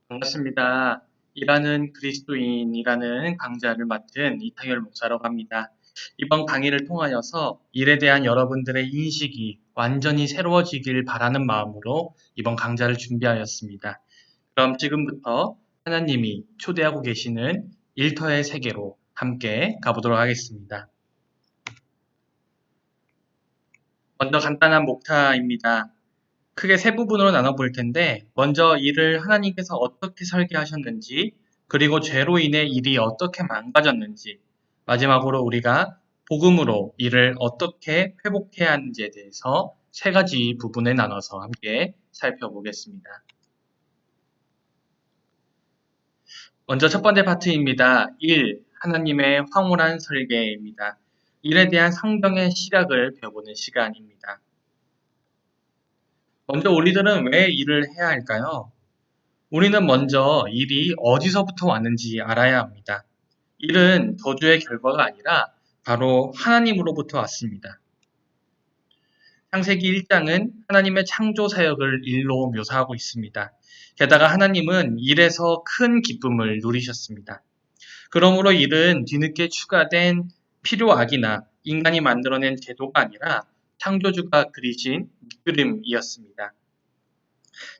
반갑습니다. 일하는 그리스도인이라는 강좌를 맡은 이창열 목사라고 합니다. 이번 강의를 통하여서 일에 대한 여러분들의 인식이 완전히 새로워지길 바라는 마음으로 이번 강좌를 준비하였습니다. 그럼 지금부터 하나님이 초대하고 계시는 일터의 세계로 함께 가보도록 하겠습니다. 먼저 간단한 목타입니다. 크게 세 부분으로 나눠볼 텐데, 먼저 일을 하나님께서 어떻게 설계하셨는지, 그리고 죄로 인해 일이 어떻게 망가졌는지, 마지막으로 우리가 복음으로 일을 어떻게 회복해야 하는지에 대해서 세 가지 부분에 나눠서 함께 살펴보겠습니다. 먼저 첫 번째 파트입니다. 일, 하나님의 황홀한 설계입니다. 일에 대한 성경의 시각을 배워보는 시간입니다. 먼저 우리들은 왜 일을 해야 할까요? 우리는 먼저 일이 어디서부터 왔는지 알아야 합니다. 일은 저주의 결과가 아니라 바로 하나님으로부터 왔습니다. 창세기 1장은 하나님의 창조 사역을 일로 묘사하고 있습니다. 게다가 하나님은 일에서 큰 기쁨을 누리셨습니다. 그러므로 일은 뒤늦게 추가된 필요악이나 인간이 만들어낸 제도가 아니라 창조주가 그리신 밑그림이었습니다.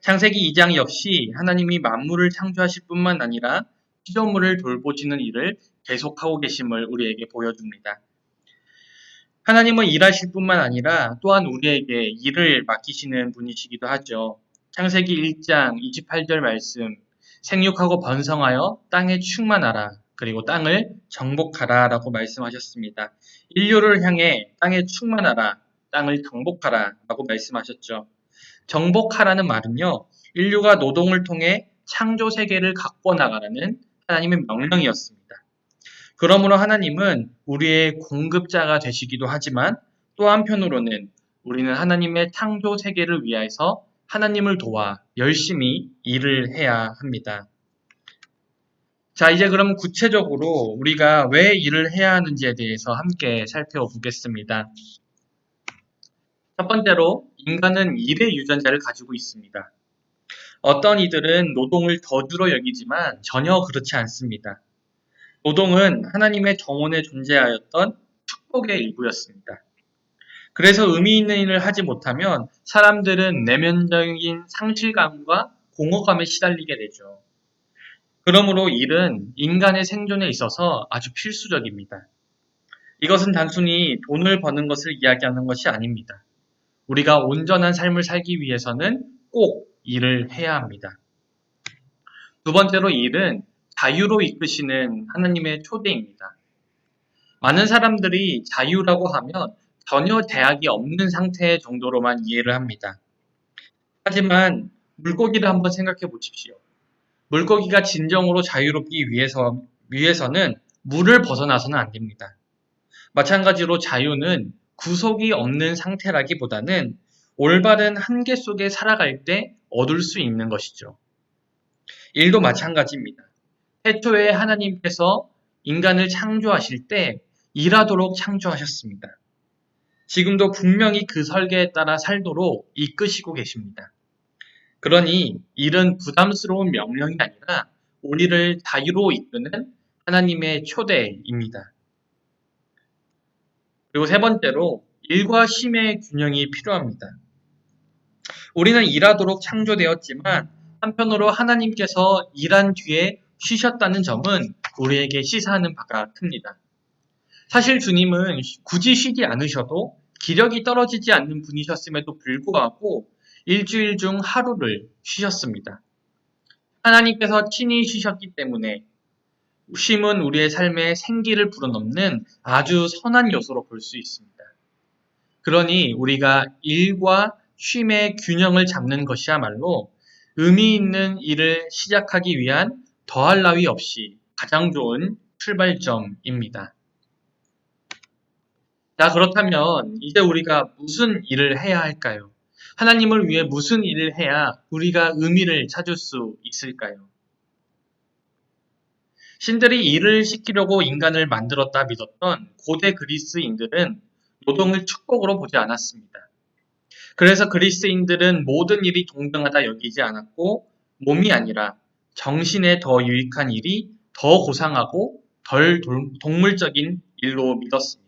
창세기 2장 역시 하나님이 만물을 창조하실 뿐만 아니라 피조물을 돌보시는 일을 계속하고 계심을 우리에게 보여줍니다. 하나님은 일하실 뿐만 아니라 또한 우리에게 일을 맡기시는 분이시기도 하죠. 창세기 1장 28절 말씀, 생육하고 번성하여 땅에 충만하라, 그리고 땅을 정복하라 라고 말씀하셨습니다. 인류를 향해 땅에 충만하라, 땅을 정복하라 라고 말씀하셨죠. 정복하라는 말은요, 인류가 노동을 통해 창조 세계를 가꿔 나가라는 하나님의 명령이었습니다. 그러므로 하나님은 우리의 공급자가 되시기도 하지만 또 한편으로는 우리는 하나님의 창조 세계를 위해서 하나님을 도와 열심히 일을 해야 합니다. 자, 이제 그럼 구체적으로 우리가 왜 일을 해야 하는지에 대해서 함께 살펴보겠습니다. 첫 번째로 인간은 일의 유전자를 가지고 있습니다. 어떤 이들은 노동을 저주로 여기지만 전혀 그렇지 않습니다. 노동은 하나님의 정원에 존재하였던 축복의 일부였습니다. 그래서 의미 있는 일을 하지 못하면 사람들은 내면적인 상실감과 공허감에 시달리게 되죠. 그러므로 일은 인간의 생존에 있어서 아주 필수적입니다. 이것은 단순히 돈을 버는 것을 이야기하는 것이 아닙니다. 우리가 온전한 삶을 살기 위해서는 꼭 일을 해야 합니다. 두 번째로 일은 자유로 이끄시는 하나님의 초대입니다. 많은 사람들이 자유라고 하면 전혀 제약이 없는 상태 정도로만 이해를 합니다. 하지만 물고기를 한번 생각해 보십시오. 물고기가 진정으로 자유롭기 위해서는 물을 벗어나서는 안 됩니다. 마찬가지로 자유는 구속이 없는 상태라기보다는 올바른 한계 속에 살아갈 때 얻을 수 있는 것이죠. 일도 마찬가지입니다. 태초에 하나님께서 인간을 창조하실 때 일하도록 창조하셨습니다. 지금도 분명히 그 설계에 따라 살도록 이끄시고 계십니다. 그러니 일은 부담스러운 명령이 아니라 우리를 자유로 이끄는 하나님의 초대입니다. 그리고 세 번째로 일과 쉼의 균형이 필요합니다. 우리는 일하도록 창조되었지만 한편으로 하나님께서 일한 뒤에 쉬셨다는 점은 우리에게 시사하는 바가 큽니다. 사실 주님은 굳이 쉬지 않으셔도 기력이 떨어지지 않는 분이셨음에도 불구하고 일주일 중 하루를 쉬셨습니다. 하나님께서 친히 쉬셨기 때문에 쉼은 우리의 삶에 생기를 불어넣는 아주 선한 요소로 볼 수 있습니다. 그러니 우리가 일과 쉼의 균형을 잡는 것이야말로 의미 있는 일을 시작하기 위한 더할 나위 없이 가장 좋은 출발점입니다. 자, 그렇다면 이제 우리가 무슨 일을 해야 할까요? 하나님을 위해 무슨 일을 해야 우리가 의미를 찾을 수 있을까요? 신들이 일을 시키려고 인간을 만들었다 믿었던 고대 그리스인들은 노동을 축복으로 보지 않았습니다. 그래서 그리스인들은 모든 일이 동등하다 여기지 않았고 몸이 아니라 정신에 더 유익한 일이 더 고상하고 덜 동물적인 일로 믿었습니다.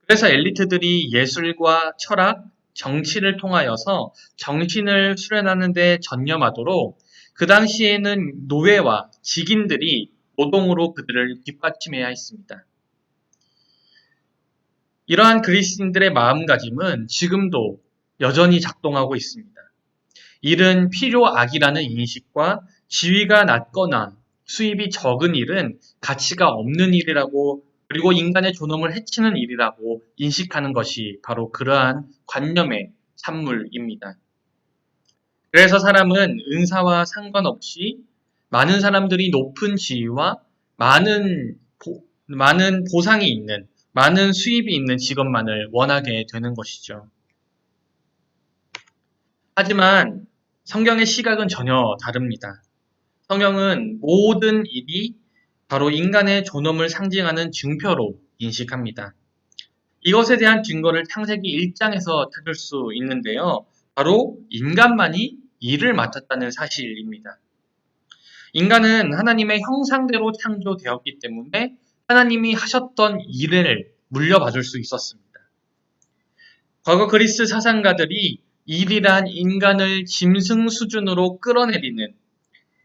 그래서 엘리트들이 예술과 철학, 정치를 통하여서 정신을 수련하는 데 전념하도록 그 당시에는 노예와 직인들이 노동으로 그들을 뒷받침해야 했습니다. 이러한 그리스인들의 마음가짐은 지금도 여전히 작동하고 있습니다. 일은 필요악이라는 인식과 지위가 낮거나 수입이 적은 일은 가치가 없는 일이라고, 그리고 인간의 존엄을 해치는 일이라고 인식하는 것이 바로 그러한 관념의 산물입니다. 그래서 사람은 은사와 상관없이 많은 사람들이 높은 지위와 많은 보상이 있는, 많은 수입이 있는 직업만을 원하게 되는 것이죠. 하지만 성경의 시각은 전혀 다릅니다. 성경은 모든 일이 바로 인간의 존엄을 상징하는 증표로 인식합니다. 이것에 대한 증거를 창세기 1장에서 찾을 수 있는데요. 바로 인간만이 일을 맡았다는 사실입니다. 인간은 하나님의 형상대로 창조되었기 때문에 하나님이 하셨던 일을 물려받을 수 있었습니다. 과거 그리스 사상가들이 일이란 인간을 짐승 수준으로 끌어내리는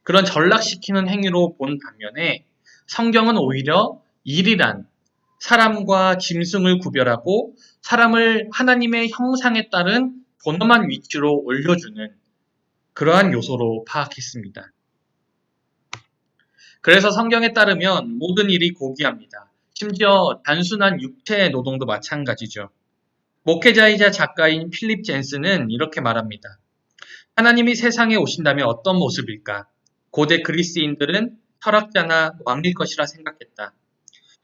그런 전락시키는 행위로 본 반면에 성경은 오히려 일이란 사람과 짐승을 구별하고 사람을 하나님의 형상에 따른 본엄한 위치로 올려주는 그러한 요소로 파악했습니다. 그래서 성경에 따르면 모든 일이 고귀합니다. 심지어 단순한 육체의 노동도 마찬가지죠. 목회자이자 작가인 필립 젠스는 이렇게 말합니다. 하나님이 세상에 오신다면 어떤 모습일까? 고대 그리스인들은 철학자나 왕일 것이라 생각했다.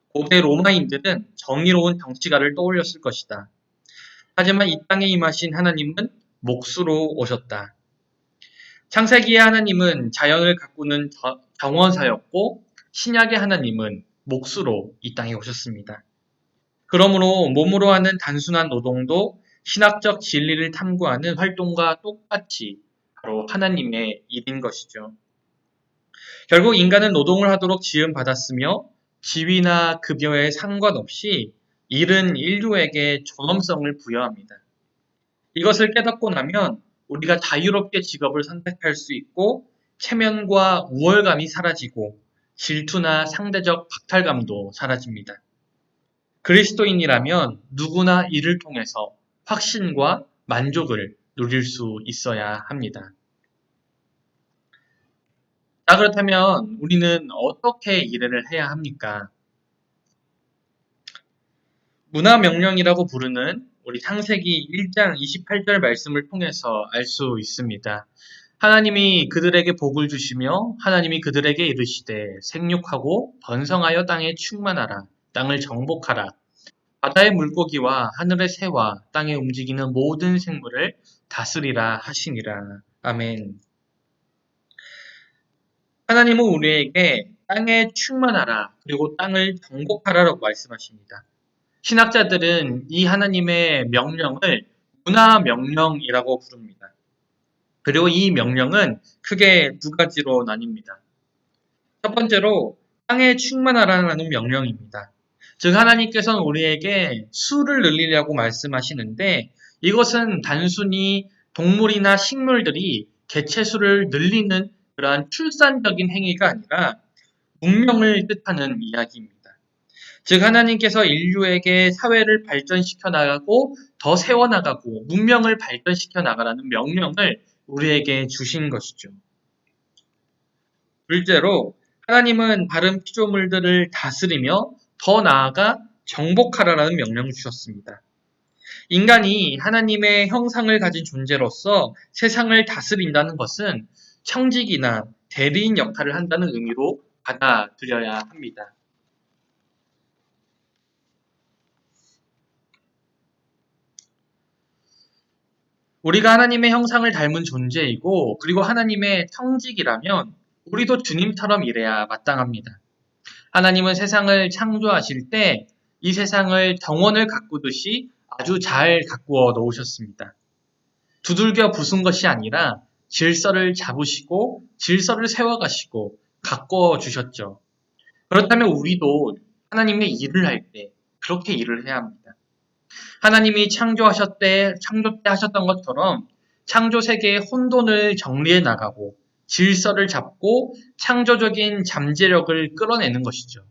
고대 로마인들은 정의로운 정치가를 떠올렸을 것이다. 하지만 이 땅에 임하신 하나님은 몫으로 오셨다. 창세기의 하나님은 자연을 가꾸는 정원사였고 신약의 하나님은 몫으로 이 땅에 오셨습니다. 그러므로 몸으로 하는 단순한 노동도 신학적 진리를 탐구하는 활동과 똑같이 바로 하나님의 일인 것이죠. 결국 인간은 노동을 하도록 지음받았으며 지위나 급여에 상관없이 일은 인류에게 존엄성을 부여합니다. 이것을 깨닫고 나면 우리가 자유롭게 직업을 선택할 수 있고 체면과 우월감이 사라지고 질투나 상대적 박탈감도 사라집니다. 그리스도인이라면 누구나 이를 통해서 확신과 만족을 누릴 수 있어야 합니다. 자, 그렇다면 우리는 어떻게 일을 해야 합니까? 문화명령이라고 부르는 우리 창세기 1장 28절 말씀을 통해서 알 수 있습니다. 하나님이 그들에게 복을 주시며 하나님이 그들에게 이르시되 생육하고 번성하여 땅에 충만하라. 땅을 정복하라. 바다의 물고기와 하늘의 새와 땅에 움직이는 모든 생물을 다스리라 하시니라. 아멘. 하나님은 우리에게 땅에 충만하라 그리고 땅을 정복하라라고 말씀하십니다. 신학자들은 이 하나님의 명령을 문화명령이라고 부릅니다. 그리고 이 명령은 크게 두 가지로 나뉩니다. 첫 번째로 땅에 충만하라는 명령입니다. 즉 하나님께서는 우리에게 수를 늘리려고 말씀하시는데 이것은 단순히 동물이나 식물들이 개체수를 늘리는 그러한 출산적인 행위가 아니라 문명을 뜻하는 이야기입니다. 즉 하나님께서 인류에게 사회를 발전시켜 나가고 더 세워나가고 문명을 발전시켜 나가라는 명령을 우리에게 주신 것이죠. 둘째로 하나님은 다른 피조물들을 다스리며 더 나아가 정복하라라는 명령을 주셨습니다. 인간이 하나님의 형상을 가진 존재로서 세상을 다스린다는 것은 청직이나 대리인 역할을 한다는 의미로 받아들여야 합니다. 우리가 하나님의 형상을 닮은 존재이고 그리고 하나님의 청직이라면 우리도 주님처럼 일해야 마땅합니다. 하나님은 세상을 창조하실 때 이 세상을 정원을 가꾸듯이 아주 잘 가꾸어 놓으셨습니다. 두들겨 부순 것이 아니라 질서를 잡으시고 질서를 세워가시고 가꿔 주셨죠. 그렇다면 우리도 하나님의 일을 할 때 그렇게 일을 해야 합니다. 하나님이 창조 때 하셨던 것처럼 창조 세계의 혼돈을 정리해 나가고 질서를 잡고 창조적인 잠재력을 끌어내는 것이죠.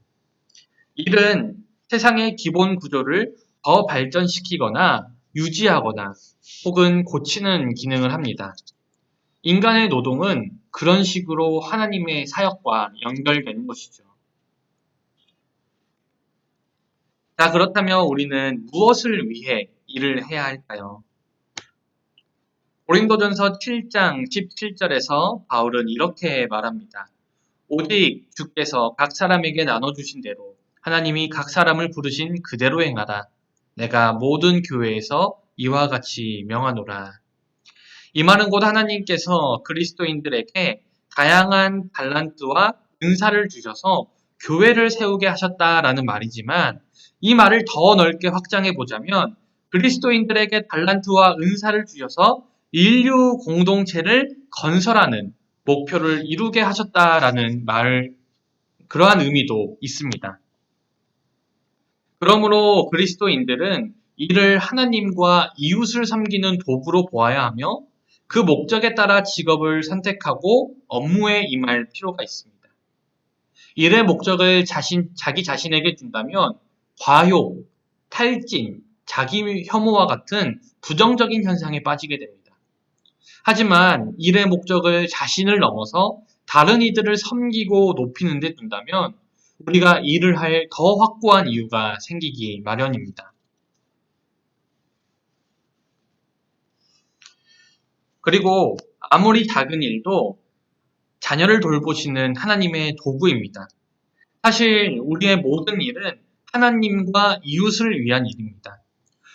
일은 세상의 기본 구조를 더 발전시키거나 유지하거나 혹은 고치는 기능을 합니다. 인간의 노동은 그런 식으로 하나님의 사역과 연결되는 것이죠. 자, 그렇다면 우리는 무엇을 위해 일을 해야 할까요? 고린도전서 7장 17절에서 바울은 이렇게 말합니다. 오직 주께서 각 사람에게 나눠주신 대로 하나님이 각 사람을 부르신 그대로 행하라. 내가 모든 교회에서 이와 같이 명하노라. 이 말은 곧 하나님께서 그리스도인들에게 다양한 달란트와 은사를 주셔서 교회를 세우게 하셨다라는 말이지만 이 말을 더 넓게 확장해 보자면 그리스도인들에게 달란트와 은사를 주셔서 인류 공동체를 건설하는 목표를 이루게 하셨다라는 그러한 의미도 있습니다. 그러므로 그리스도인들은 이를 하나님과 이웃을 섬기는 도구로 보아야 하며 그 목적에 따라 직업을 선택하고 업무에 임할 필요가 있습니다. 일의 목적을 자기 자신에게 준다면 과욕, 탈진, 자기 혐오와 같은 부정적인 현상에 빠지게 됩니다. 하지만 일의 목적을 자신을 넘어서 다른 이들을 섬기고 높이는 데 둔다면 우리가 일을 할 더 확고한 이유가 생기기 마련입니다. 그리고 아무리 작은 일도 자녀를 돌보시는 하나님의 도구입니다. 사실 우리의 모든 일은 하나님과 이웃을 위한 일입니다.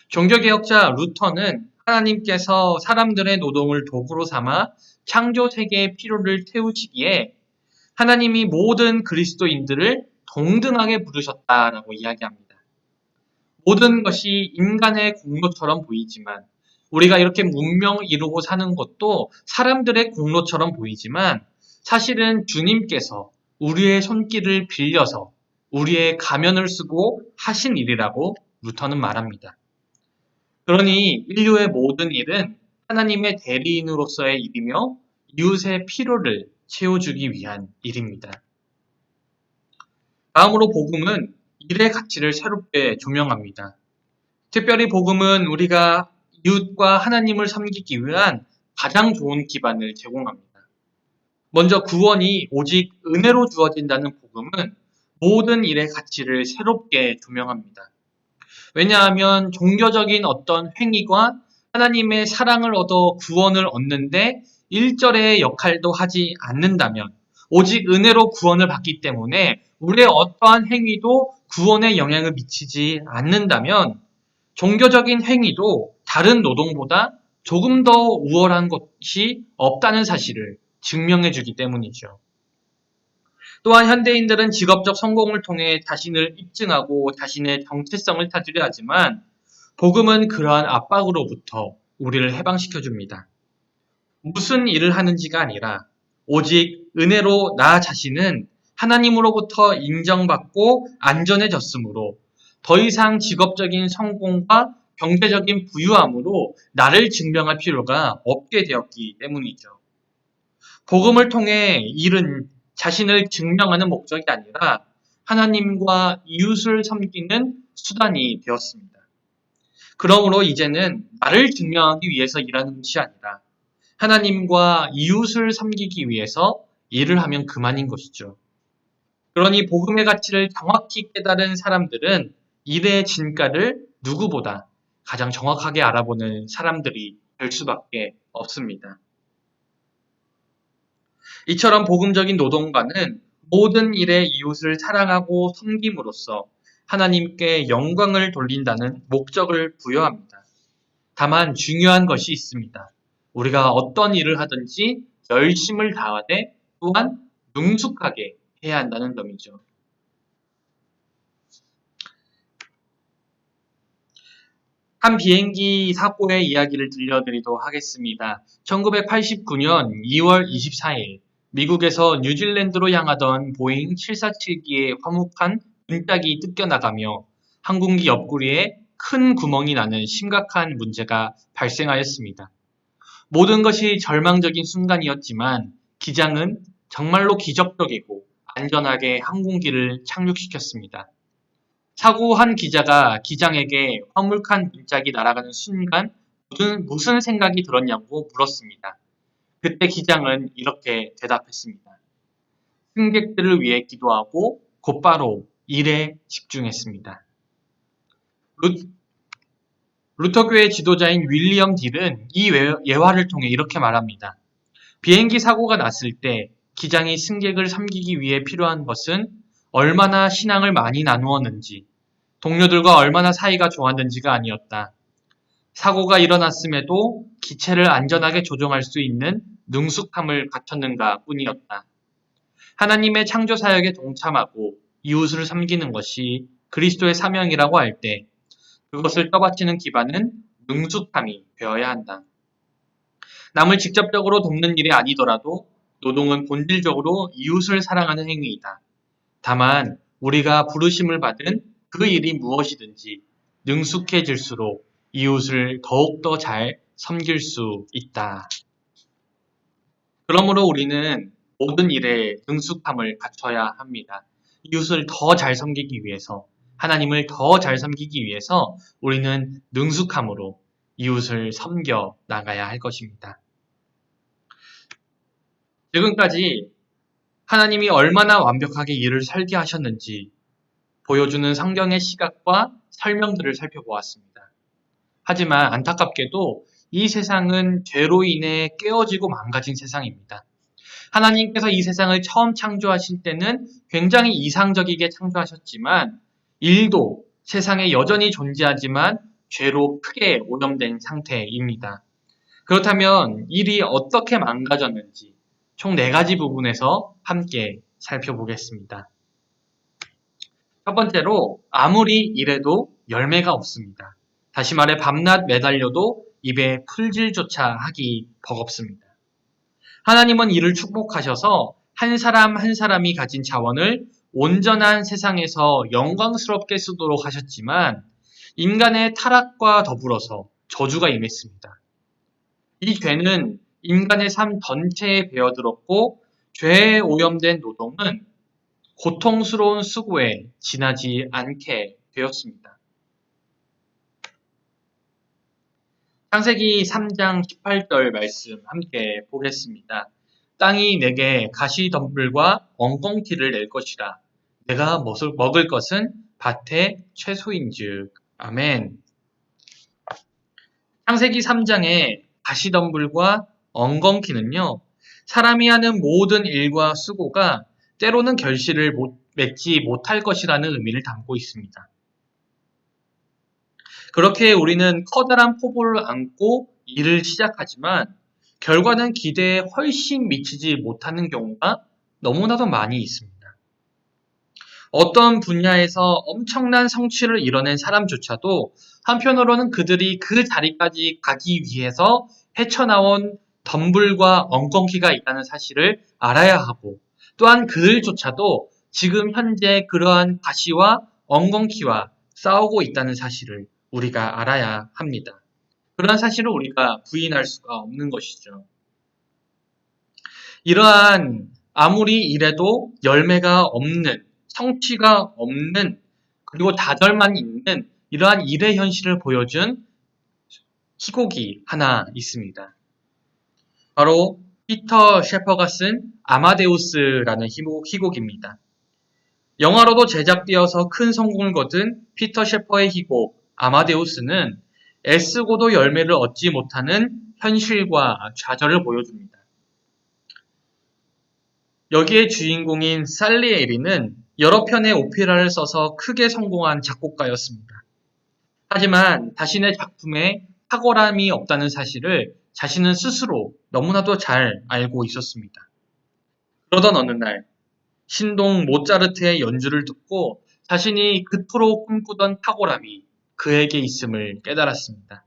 종교개혁자 루터는 하나님께서 사람들의 노동을 도구로 삼아 창조 세계의 필요를 태우시기에 하나님이 모든 그리스도인들을 동등하게 부르셨다라고 이야기합니다. 모든 것이 인간의 공로처럼 보이지만 우리가 이렇게 문명 이루고 사는 것도 사람들의 공로처럼 보이지만 사실은 주님께서 우리의 손길을 빌려서 우리의 가면을 쓰고 하신 일이라고 루터는 말합니다. 그러니 인류의 모든 일은 하나님의 대리인으로서의 일이며 이웃의 필요를 채워주기 위한 일입니다. 다음으로 복음은 일의 가치를 새롭게 조명합니다. 특별히 복음은 우리가 이웃과 하나님을 섬기기 위한 가장 좋은 기반을 제공합니다. 먼저 구원이 오직 은혜로 주어진다는 복음은 모든 일의 가치를 새롭게 조명합니다. 왜냐하면 종교적인 어떤 행위가 하나님의 사랑을 얻어 구원을 얻는데 일절의 역할도 하지 않는다면 오직 은혜로 구원을 받기 때문에 우리의 어떠한 행위도 구원에 영향을 미치지 않는다면 종교적인 행위도 다른 노동보다 조금 더 우월한 것이 없다는 사실을 증명해 주기 때문이죠. 또한 현대인들은 직업적 성공을 통해 자신을 입증하고 자신의 정체성을 찾으려 하지만 복음은 그러한 압박으로부터 우리를 해방시켜 줍니다. 무슨 일을 하는지가 아니라 오직 은혜로 나 자신은 하나님으로부터 인정받고 안전해졌으므로 더 이상 직업적인 성공과 경제적인 부유함으로 나를 증명할 필요가 없게 되었기 때문이죠. 복음을 통해 일은 자신을 증명하는 목적이 아니라 하나님과 이웃을 섬기는 수단이 되었습니다. 그러므로 이제는 나를 증명하기 위해서 일하는 것이 아니라 하나님과 이웃을 섬기기 위해서 일을 하면 그만인 것이죠. 그러니 복음의 가치를 정확히 깨달은 사람들은 일의 진가를 누구보다 가장 정확하게 알아보는 사람들이 될 수밖에 없습니다. 이처럼 복음적인 노동가는 모든 일에 이웃을 사랑하고 섬김으로써 하나님께 영광을 돌린다는 목적을 부여합니다. 다만 중요한 것이 있습니다. 우리가 어떤 일을 하든지 열심을 다하되 또한 능숙하게 해야 한다는 점이죠. 한 비행기 사고의 이야기를 들려드리도록 하겠습니다. 1989년 2월 24일 미국에서 뉴질랜드로 향하던 보잉 747기의 화목한 문짝이 뜯겨나가며 항공기 옆구리에 큰 구멍이 나는 심각한 문제가 발생하였습니다. 모든 것이 절망적인 순간이었지만 기장은 정말로 기적적이고 안전하게 항공기를 착륙시켰습니다. 사고한 기자가 기장에게 화물칸 문짝이 날아가는 순간 무슨 생각이 들었냐고 물었습니다. 그때 기장은 이렇게 대답했습니다. 승객들을 위해 기도하고 곧바로 일에 집중했습니다. 루터교의 지도자인 윌리엄 딜은 이 예화를 통해 이렇게 말합니다. 비행기 사고가 났을 때 기장이 승객을 섬기기 위해 필요한 것은 얼마나 신앙을 많이 나누었는지, 동료들과 얼마나 사이가 좋았는지가 아니었다. 사고가 일어났음에도 기체를 안전하게 조종할 수 있는 능숙함을 갖췄는가 뿐이었다. 하나님의 창조 사역에 동참하고 이웃을 섬기는 것이 그리스도의 사명이라고 할 때 그것을 떠받치는 기반은 능숙함이 되어야 한다. 남을 직접적으로 돕는 일이 아니더라도 노동은 본질적으로 이웃을 사랑하는 행위이다. 다만 우리가 부르심을 받은 그 일이 무엇이든지 능숙해질수록 이웃을 더욱더 잘 섬길 수 있다. 그러므로 우리는 모든 일에 능숙함을 갖춰야 합니다. 이웃을 더 잘 섬기기 위해서, 하나님을 더 잘 섬기기 위해서 우리는 능숙함으로 이웃을 섬겨 나가야 할 것입니다. 지금까지 하나님이 얼마나 완벽하게 일을 설계하셨는지 보여주는 성경의 시각과 설명들을 살펴보았습니다. 하지만 안타깝게도 이 세상은 죄로 인해 깨어지고 망가진 세상입니다. 하나님께서 이 세상을 처음 창조하실 때는 굉장히 이상적이게 창조하셨지만 일도 세상에 여전히 존재하지만 죄로 크게 오염된 상태입니다. 그렇다면 일이 어떻게 망가졌는지 총 4가지 부분에서 함께 살펴보겠습니다. 첫 번째로 아무리 일해도 열매가 없습니다. 다시 말해 밤낮 매달려도 입에 풀질조차 하기 버겁습니다. 하나님은 이를 축복하셔서 한 사람 한 사람이 가진 자원을 온전한 세상에서 영광스럽게 쓰도록 하셨지만 인간의 타락과 더불어서 저주가 임했습니다. 이 죄는 인간의 삶 전체에 배어들었고 죄에 오염된 노동은 고통스러운 수고에 지나지 않게 되었습니다. 창세기 3장 18절 말씀 함께 보겠습니다. 땅이 내게 가시덤불과 엉겅퀴를 낼 것이라. 내가 먹을 것은 밭의 채소인즉. 아멘. 창세기 3장의 가시덤불과 엉겅퀴는요. 사람이 하는 모든 일과 수고가 때로는 결실을 맺지 못할 것이라는 의미를 담고 있습니다. 그렇게 우리는 커다란 포부를 안고 일을 시작하지만 결과는 기대에 훨씬 미치지 못하는 경우가 너무나도 많이 있습니다. 어떤 분야에서 엄청난 성취를 이뤄낸 사람조차도 한편으로는 그들이 그 자리까지 가기 위해서 헤쳐나온 덤불과 엉겅퀴가 있다는 사실을 알아야 하고 또한 그들조차도 지금 현재 그러한 가시와 엉겅퀴와 싸우고 있다는 사실을 우리가 알아야 합니다. 그런 사실을 우리가 부인할 수가 없는 것이죠. 이러한 아무리 일해도 열매가 없는, 성취가 없는, 그리고 다절만 있는 이러한 일의 현실을 보여준 희곡이 하나 있습니다. 바로 피터 셰퍼가 쓴 아마데우스라는 희곡입니다. 영화로도 제작되어서 큰 성공을 거둔 피터 셰퍼의 희곡 아마데우스는 애쓰고도 열매를 얻지 못하는 현실과 좌절을 보여줍니다. 여기에 주인공인 살리에리는 여러 편의 오페라를 써서 크게 성공한 작곡가였습니다. 하지만 자신의 작품에 탁월함이 없다는 사실을 자신은 스스로 너무나도 잘 알고 있었습니다. 그러던 어느 날 신동 모차르트의 연주를 듣고 자신이 그토록 꿈꾸던 탁월함이 그에게 있음을 깨달았습니다.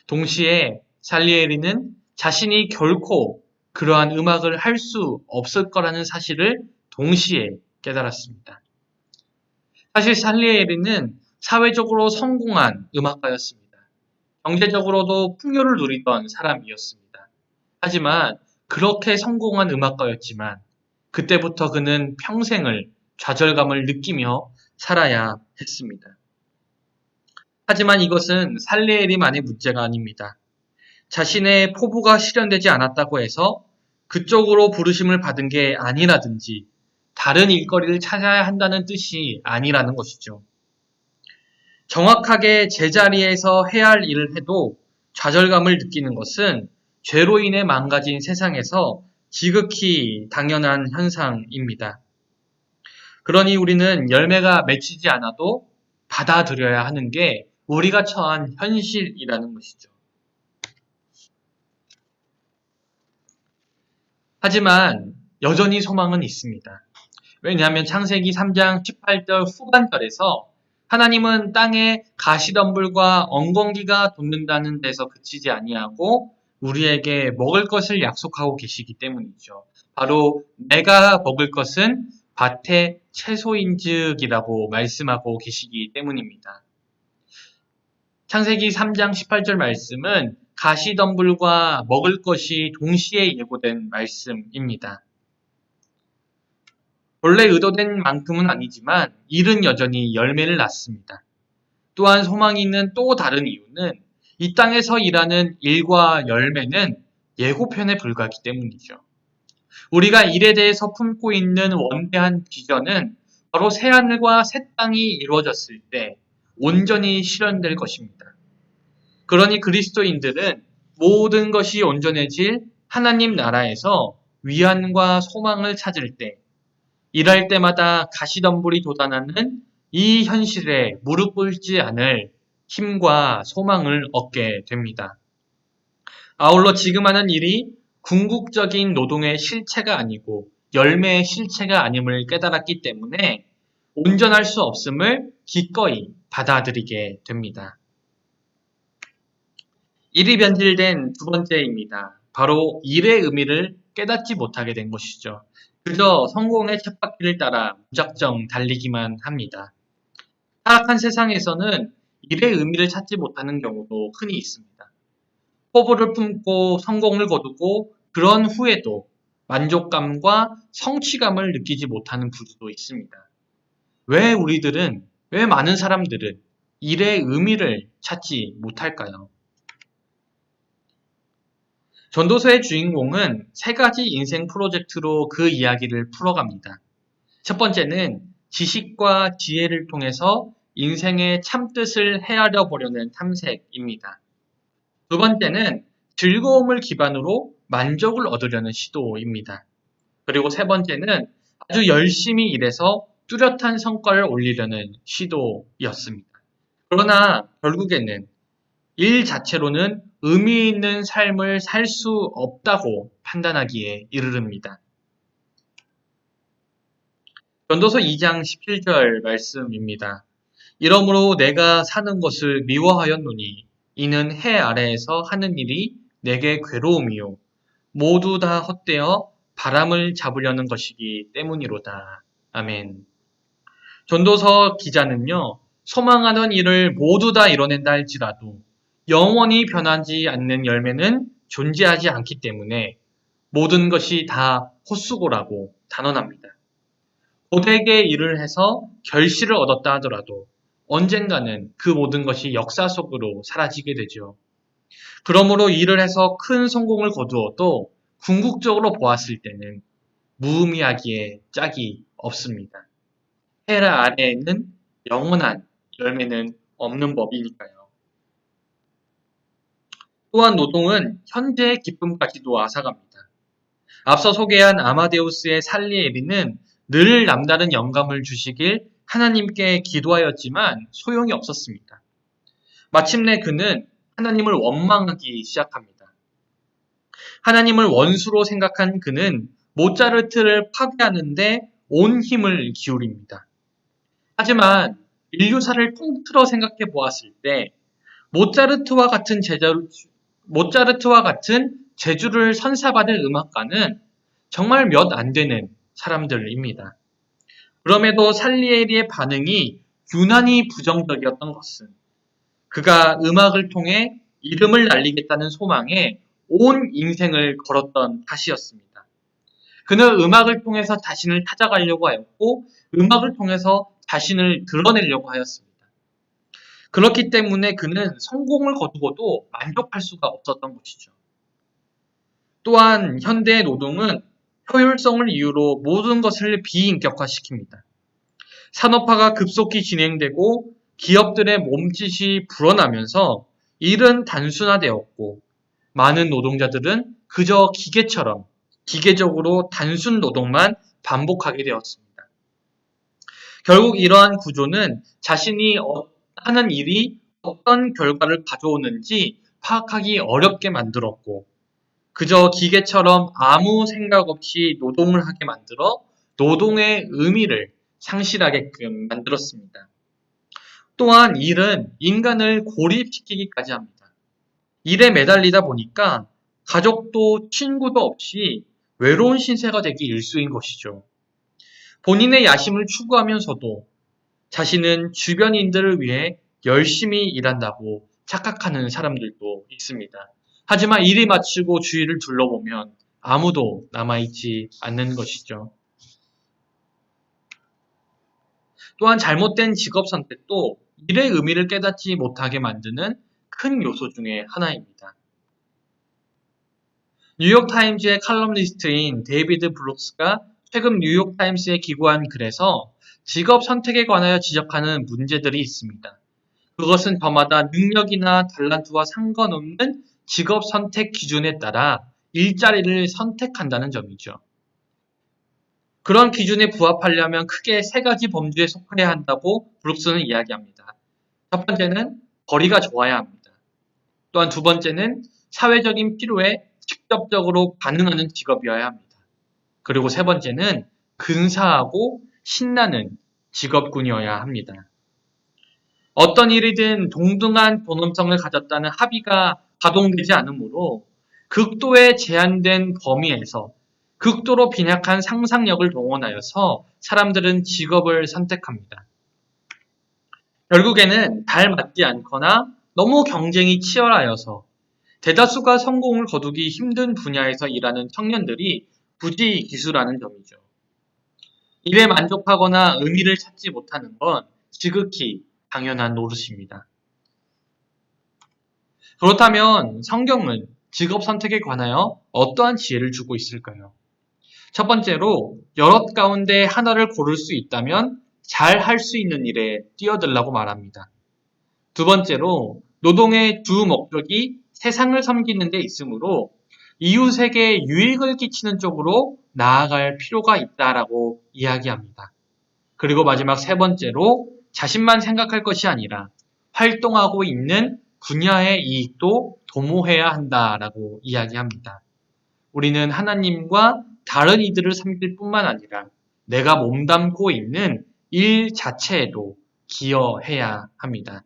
동시에 살리에리는 자신이 결코 그러한 음악을 할 수 없을 거라는 사실을 동시에 깨달았습니다. 사실 살리에리는 사회적으로 성공한 음악가였습니다. 경제적으로도 풍요를 누리던 사람이었습니다. 하지만 그렇게 성공한 음악가였지만 그때부터 그는 평생을 좌절감을 느끼며 살아야 했습니다. 하지만 이것은 살리에리만의 문제가 아닙니다. 자신의 포부가 실현되지 않았다고 해서 그쪽으로 부르심을 받은 게 아니라든지 다른 일거리를 찾아야 한다는 뜻이 아니라는 것이죠. 정확하게 제자리에서 해야 할 일을 해도 좌절감을 느끼는 것은 죄로 인해 망가진 세상에서 지극히 당연한 현상입니다. 그러니 우리는 열매가 맺히지 않아도 받아들여야 하는 게 우리가 처한 현실이라는 것이죠. 하지만 여전히 소망은 있습니다. 왜냐하면 창세기 3장 18절 후반절에서 하나님은 땅에 가시덤불과 엉겅기가 돋는다는 데서 그치지 아니하고 우리에게 먹을 것을 약속하고 계시기 때문이죠. 바로 내가 먹을 것은 밭의 채소인즉이라고 말씀하고 계시기 때문입니다. 창세기 3장 18절 말씀은 가시덤불과 먹을 것이 동시에 예고된 말씀입니다. 본래 의도된 만큼은 아니지만 일은 여전히 열매를 낳습니다. 또한 소망이 있는 또 다른 이유는 이 땅에서 일하는 일과 열매는 예고편에 불과하기 때문이죠. 우리가 일에 대해서 품고 있는 원대한 비전은 바로 새하늘과 새 땅이 이루어졌을 때 온전히 실현될 것입니다. 그러니 그리스도인들은 모든 것이 온전해질 하나님 나라에서 위안과 소망을 찾을 때 일할 때마다 가시덤불이 돋아나는 이 현실에 무릎 꿇지 않을 힘과 소망을 얻게 됩니다. 아울러 지금 하는 일이 궁극적인 노동의 실체가 아니고 열매의 실체가 아님을 깨달았기 때문에 온전할 수 없음을 기꺼이 받아들이게 됩니다. 일이 변질된 두 번째입니다. 바로 일의 의미를 깨닫지 못하게 된 것이죠. 그저 성공의 쳇바퀴를 따라 무작정 달리기만 합니다. 타락한 세상에서는 일의 의미를 찾지 못하는 경우도 흔히 있습니다. 포부를 품고 성공을 거두고 그런 후에도 만족감과 성취감을 느끼지 못하는 부류도 있습니다. 왜 많은 사람들은 일의 의미를 찾지 못할까요? 전도서의 주인공은 세 가지 인생 프로젝트로 그 이야기를 풀어갑니다. 첫 번째는 지식과 지혜를 통해서 인생의 참뜻을 헤아려 보려는 탐색입니다. 두 번째는 즐거움을 기반으로 만족을 얻으려는 시도입니다. 그리고 세 번째는 아주 열심히 일해서 뚜렷한 성과를 올리려는 시도였습니다. 그러나 결국에는 일 자체로는 의미 있는 삶을 살 수 없다고 판단하기에 이르릅니다. 전도서 2장 17절 말씀입니다. 이러므로 내가 사는 것을 미워하였노니 이는 해 아래에서 하는 일이 내게 괴로움이요 모두 다 헛되어 바람을 잡으려는 것이기 때문이로다. 아멘. 전도서 기자는요. 소망하는 일을 모두 다 이뤄낸다 할지라도 영원히 변하지 않는 열매는 존재하지 않기 때문에 모든 것이 다 헛수고라고 단언합니다. 고되게 일을 해서 결실을 얻었다 하더라도 언젠가는 그 모든 것이 역사 속으로 사라지게 되죠. 그러므로 일을 해서 큰 성공을 거두어도 궁극적으로 보았을 때는 무의미하기에 짝이 없습니다. 헤라 아래에는 영원한 열매는 없는 법이니까요. 또한 노동은 현재의 기쁨까지도 앗아갑니다. 앞서 소개한 아마데우스의 살리에리는 늘 남다른 영감을 주시길 하나님께 기도하였지만 소용이 없었습니다. 마침내 그는 하나님을 원망하기 시작합니다. 하나님을 원수로 생각한 그는 모차르트를 파괴하는데 온 힘을 기울입니다. 하지만 인류사를 통틀어 생각해 보았을 때 모차르트와 같은 재주를 선사받을 음악가는 정말 몇 안 되는 사람들입니다. 그럼에도 살리에리의 반응이 유난히 부정적이었던 것은 그가 음악을 통해 이름을 날리겠다는 소망에 온 인생을 걸었던 탓이었습니다. 그는 음악을 통해서 자신을 찾아가려고 하였고 음악을 통해서 자신을 드러내려고 하였습니다. 그렇기 때문에 그는 성공을 거두고도 만족할 수가 없었던 것이죠. 또한 현대의 노동은 효율성을 이유로 모든 것을 비인격화시킵니다. 산업화가 급속히 진행되고 기업들의 몸짓이 불어나면서 일은 단순화되었고 많은 노동자들은 그저 기계처럼 기계적으로 단순 노동만 반복하게 되었습니다. 결국 이러한 구조는 자신이 하는 일이 어떤 결과를 가져오는지 파악하기 어렵게 만들었고 그저 기계처럼 아무 생각 없이 노동을 하게 만들어 노동의 의미를 상실하게끔 만들었습니다. 또한 일은 인간을 고립시키기까지 합니다. 일에 매달리다 보니까 가족도 친구도 없이 외로운 신세가 되기 일쑤인 것이죠. 본인의 야심을 추구하면서도 자신은 주변인들을 위해 열심히 일한다고 착각하는 사람들도 있습니다. 하지만 일이 마치고 주위를 둘러보면 아무도 남아있지 않는 것이죠. 또한 잘못된 직업 선택도 일의 의미를 깨닫지 못하게 만드는 큰 요소 중에 하나입니다. 뉴욕타임즈의 칼럼니스트인 데이비드 블록스가 최근 뉴욕타임스에 기고한 글에서 직업 선택에 관하여 지적하는 문제들이 있습니다. 그것은 저마다 능력이나 탤런트와 상관없는 직업 선택 기준에 따라 일자리를 선택한다는 점이죠. 그런 기준에 부합하려면 크게 세 가지 범주에 속해야 한다고 브룩스는 이야기합니다. 첫 번째는 거리가 좋아야 합니다. 또한 두 번째는 사회적인 필요에 직접적으로 반응하는 직업이어야 합니다. 그리고 세 번째는 근사하고 신나는 직업군이어야 합니다. 어떤 일이든 동등한 존엄성을 가졌다는 합의가 가동되지 않으므로 극도의 제한된 범위에서 극도로 빈약한 상상력을 동원하여서 사람들은 직업을 선택합니다. 결국에는 잘 맞지 않거나 너무 경쟁이 치열하여서 대다수가 성공을 거두기 힘든 분야에서 일하는 청년들이 부지 기수라는 점이죠. 일에 만족하거나 의미를 찾지 못하는 건 지극히 당연한 노릇입니다. 그렇다면 성경은 직업 선택에 관하여 어떠한 지혜를 주고 있을까요? 첫 번째로 여럿 가운데 하나를 고를 수 있다면 잘 할 수 있는 일에 뛰어들라고 말합니다. 두 번째로 노동의 주 목적이 세상을 섬기는 데 있으므로 이웃에게 유익을 끼치는 쪽으로 나아갈 필요가 있다라고 이야기합니다. 그리고 마지막 세 번째로 자신만 생각할 것이 아니라 활동하고 있는 분야의 이익도 도모해야 한다라고 이야기합니다. 우리는 하나님과 다른 이들을 섬길 뿐만 아니라 내가 몸담고 있는 일 자체에도 기여해야 합니다.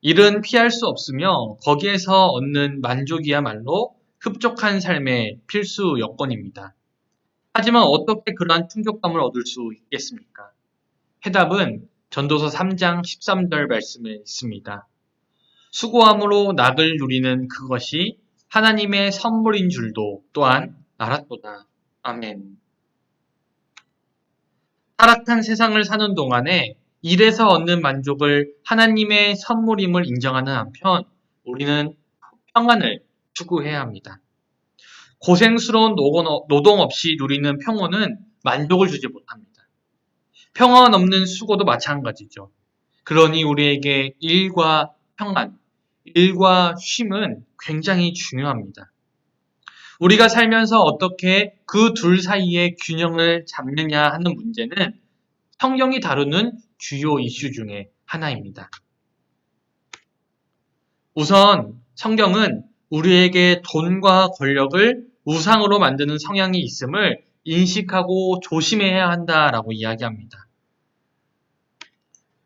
일은 피할 수 없으며 거기에서 얻는 만족이야말로 흡족한 삶의 필수 여건입니다. 하지만 어떻게 그러한 충족감을 얻을 수 있겠습니까? 해답은 전도서 3장 13절 말씀에 있습니다. 수고함으로 낙을 누리는 그것이 하나님의 선물인 줄도 또한 알았도다. 아멘. 타락한 세상을 사는 동안에 일에서 얻는 만족을 하나님의 선물임을 인정하는 한편 우리는 평안을 추구해야 합니다. 고생스러운 노동 없이 누리는 평온은 만족을 주지 못합니다. 평안 없는 수고도 마찬가지죠. 그러니 우리에게 일과 평안, 일과 쉼은 굉장히 중요합니다. 우리가 살면서 어떻게 그 둘 사이의 균형을 잡느냐 하는 문제는 성경이 다루는 주요 이슈 중에 하나입니다. 우선 성경은 우리에게 돈과 권력을 우상으로 만드는 성향이 있음을 인식하고 조심해야 한다라고 이야기합니다.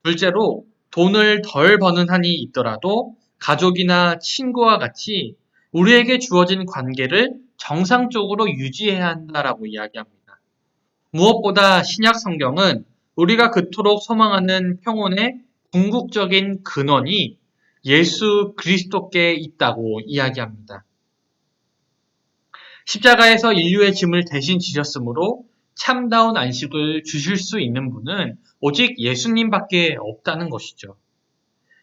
둘째로 돈을 덜 버는 한이 있더라도 가족이나 친구와 같이 우리에게 주어진 관계를 정상적으로 유지해야 한다라고 이야기합니다. 무엇보다 신약 성경은 우리가 그토록 소망하는 평온의 궁극적인 근원이 예수 그리스도께 있다고 이야기합니다. 십자가에서 인류의 짐을 대신 지셨으므로 참다운 안식을 주실 수 있는 분은 오직 예수님밖에 없다는 것이죠.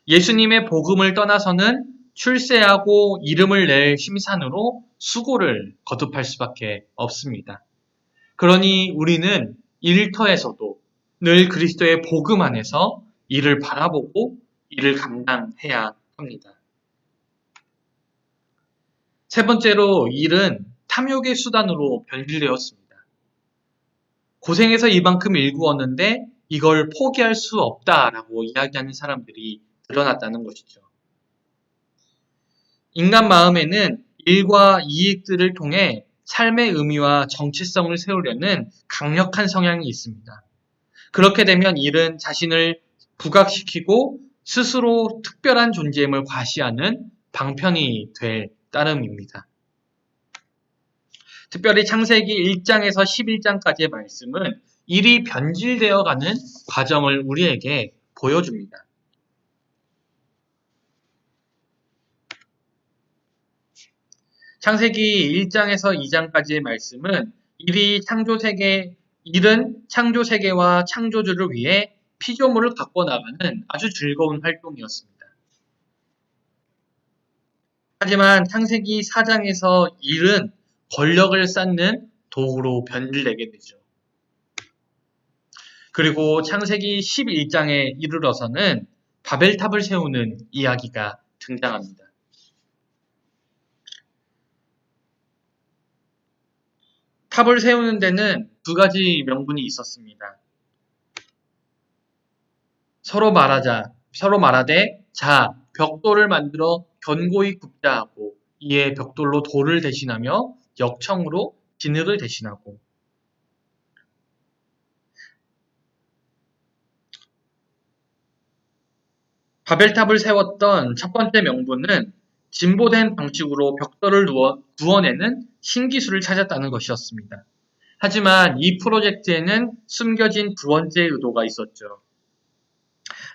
예수님의 복음을 떠나서는 출세하고 이름을 낼 심산으로 수고를 거듭할 수밖에 없습니다. 그러니 우리는 일터에서도 늘 그리스도의 복음 안에서 이를 바라보고 이를 감당해야 합니다. 세 번째로 일은 탐욕의 수단으로 변질되었습니다. 고생해서 이만큼 일구었는데 이걸 포기할 수 없다라고 이야기하는 사람들이 드러났다는 것이죠. 인간 마음에는 일과 이익들을 통해 삶의 의미와 정체성을 세우려는 강력한 성향이 있습니다. 그렇게 되면 일은 자신을 부각시키고 스스로 특별한 존재임을 과시하는 방편이 될 따름입니다. 특별히 창세기 1장에서 11장까지의 말씀은 일이 변질되어가는 과정을 우리에게 보여줍니다. 창세기 1장에서 2장까지의 말씀은 일은 창조 세계와 창조주를 위해 피조물을 갖고 나가는 아주 즐거운 활동이었습니다. 하지만 창세기 4장에서 일은 권력을 쌓는 도구로 변질되게 되죠. 그리고 창세기 11장에 이르러서는 바벨탑을 세우는 이야기가 등장합니다. 탑을 세우는 데는 두 가지 명분이 있었습니다. 서로 말하되 자, 벽돌을 만들어 견고히 굽자 하고 이에 벽돌로 돌을 대신하며 역청으로 진흙을 대신하고 바벨탑을 세웠던 첫 번째 명분은 진보된 방식으로 벽돌을 구워내는 신기술을 찾았다는 것이었습니다. 하지만 이 프로젝트에는 숨겨진 두 번째 의도가 있었죠.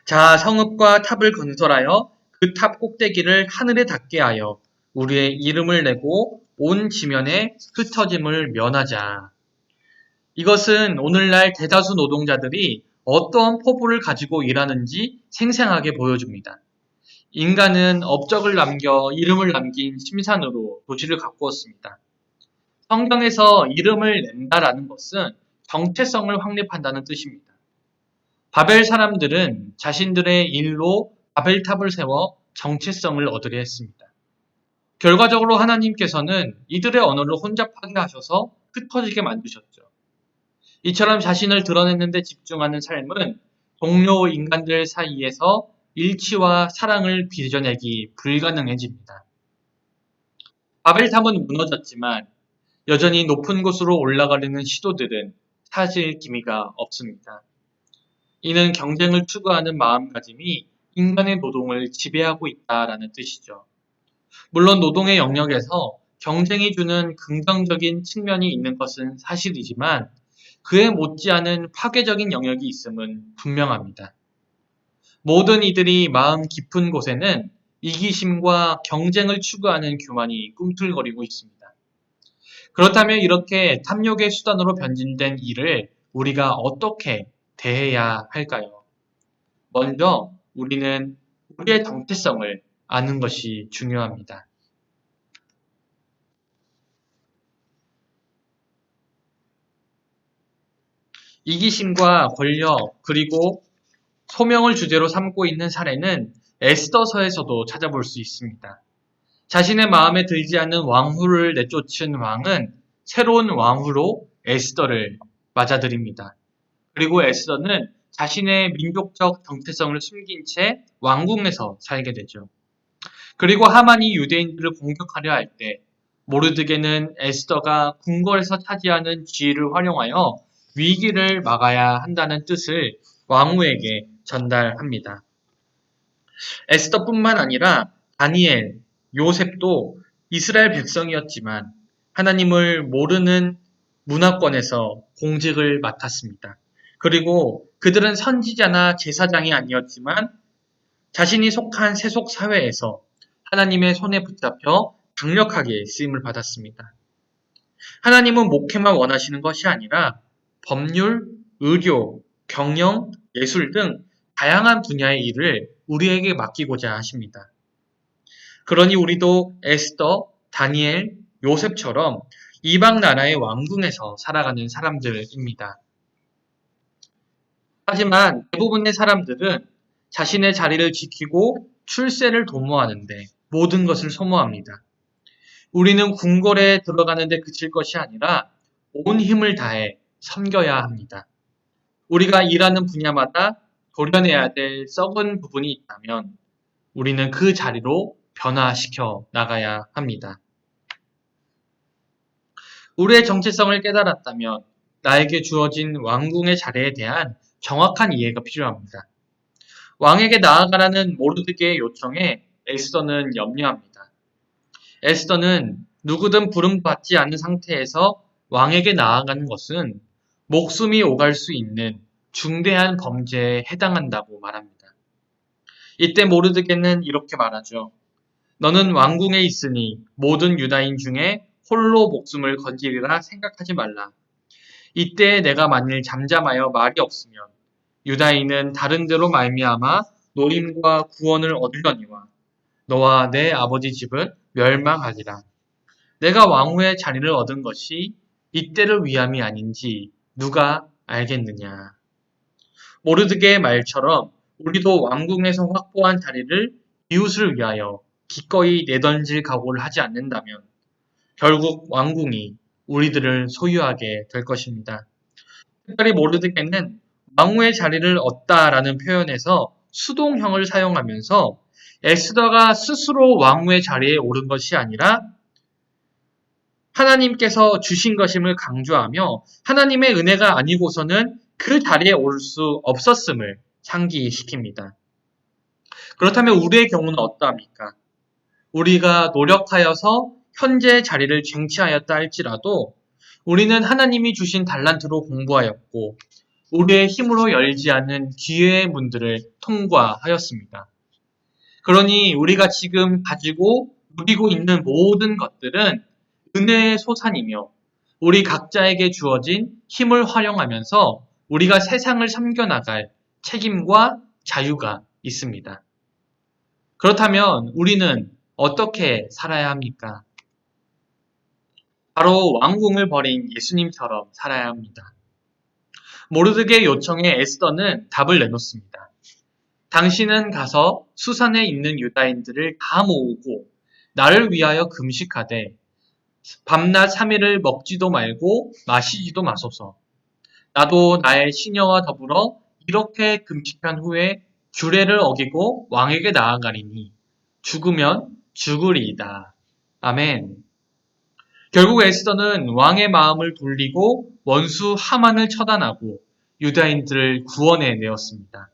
자, 성읍과 탑을 건설하여 그 탑 꼭대기를 하늘에 닿게 하여 우리의 이름을 내고 온 지면에 흩어짐을 면하자. 이것은 오늘날 대다수 노동자들이 어떠한 포부를 가지고 일하는지 생생하게 보여줍니다. 인간은 업적을 남겨 이름을 남긴 심산으로 도시를 가꾸었습니다. 성경에서 이름을 낸다라는 것은 정체성을 확립한다는 뜻입니다. 바벨 사람들은 자신들의 일로 바벨탑을 세워 정체성을 얻으려 했습니다. 결과적으로 하나님께서는 이들의 언어를 혼잡하게 하셔서 흩어지게 만드셨죠. 이처럼 자신을 드러내는 데 집중하는 삶은 동료 인간들 사이에서 일치와 사랑을 빚어내기 불가능해집니다. 바벨탑은 무너졌지만 여전히 높은 곳으로 올라가려는 시도들은 사실 기미가 없습니다. 이는 경쟁을 추구하는 마음가짐이 인간의 노동을 지배하고 있다라는 뜻이죠. 물론 노동의 영역에서 경쟁이 주는 긍정적인 측면이 있는 것은 사실이지만 그에 못지않은 파괴적인 영역이 있음은 분명합니다. 모든 이들이 마음 깊은 곳에는 이기심과 경쟁을 추구하는 교만이 꿈틀거리고 있습니다. 그렇다면 이렇게 탐욕의 수단으로 변질된 일을 우리가 어떻게 대해야 할까요? 먼저 우리는 우리의 정체성을 아는 것이 중요합니다. 이기심과 권력 그리고 소명을 주제로 삼고 있는 사례는 에스더서에서도 찾아볼 수 있습니다. 자신의 마음에 들지 않는 왕후를 내쫓은 왕은 새로운 왕후로 에스더를 맞아들입니다. 그리고 에스더는 자신의 민족적 정체성을 숨긴 채 왕궁에서 살게 되죠. 그리고 하만이 유대인들을 공격하려 할 때 모르드게는 에스더가 궁궐에서 차지하는 지위를 활용하여 위기를 막아야 한다는 뜻을 왕후에게 전달합니다. 에스더뿐만 아니라 다니엘, 요셉도 이스라엘 백성이었지만 하나님을 모르는 문화권에서 공직을 맡았습니다. 그리고 그들은 선지자나 제사장이 아니었지만 자신이 속한 세속 사회에서 하나님의 손에 붙잡혀 강력하게 쓰임을 받았습니다. 하나님은 목회만 원하시는 것이 아니라 법률, 의료, 경영, 예술 등 다양한 분야의 일을 우리에게 맡기고자 하십니다. 그러니 우리도 에스더, 다니엘, 요셉처럼 이방 나라의 왕궁에서 살아가는 사람들입니다. 하지만 대부분의 사람들은 자신의 자리를 지키고 출세를 도모하는데 모든 것을 소모합니다. 우리는 궁궐에 들어가는데 그칠 것이 아니라 온 힘을 다해 섬겨야 합니다. 우리가 일하는 분야마다 도려내야 될 썩은 부분이 있다면 우리는 그 자리로 변화시켜 나가야 합니다. 우리의 정체성을 깨달았다면 나에게 주어진 왕궁의 자리에 대한 정확한 이해가 필요합니다. 왕에게 나아가라는 모르드게의 요청에 에스더는 염려합니다. 에스더는 누구든 부름받지 않은 상태에서 왕에게 나아가는 것은 목숨이 오갈 수 있는 중대한 범죄에 해당한다고 말합니다. 이때 모르드게는 이렇게 말하죠. 너는 왕궁에 있으니 모든 유다인 중에 홀로 목숨을 건지리라 생각하지 말라. 이때 내가 만일 잠잠하여 말이 없으면 유다인은 다른 데로 말미암아 노임과 구원을 얻으려니와 너와 내 아버지 집은 멸망하리라. 내가 왕후의 자리를 얻은 것이 이때를 위함이 아닌지 누가 알겠느냐. 모르드게의 말처럼 우리도 왕궁에서 확보한 자리를 이웃을 위하여 기꺼이 내던질 각오를 하지 않는다면 결국 왕궁이 우리들을 소유하게 될 것입니다. 특별히 모르드게는 왕후의 자리를 얻다라는 표현에서 수동형을 사용하면서 에스더가 스스로 왕후의 자리에 오른 것이 아니라 하나님께서 주신 것임을 강조하며 하나님의 은혜가 아니고서는 그 자리에 올 수 없었음을 상기시킵니다. 그렇다면 우리의 경우는 어떠합니까? 우리가 노력하여서 현재 자리를 쟁취하였다 할지라도 우리는 하나님이 주신 달란트로 공부하였고 우리의 힘으로 열지 않은 기회의 문들을 통과하였습니다. 그러니 우리가 지금 가지고 누리고 있는 모든 것들은 은혜의 소산이며 우리 각자에게 주어진 힘을 활용하면서 우리가 세상을 섬겨나갈 책임과 자유가 있습니다. 그렇다면 우리는 어떻게 살아야 합니까? 바로 왕궁을 버린 예수님처럼 살아야 합니다. 모르드게의 요청에 에스더는 답을 내놓습니다. 당신은 가서 수산에 있는 유다인들을 다 모으고 나를 위하여 금식하되 밤낮 3일을 먹지도 말고 마시지도 마소서. 나도 나의 시녀와 더불어 이렇게 금식한 후에 규례를 어기고 왕에게 나아가리니 죽으면 죽으리이다. 아멘. 결국 에스더는 왕의 마음을 돌리고 원수 하만을 처단하고 유다인들을 구원해 내었습니다.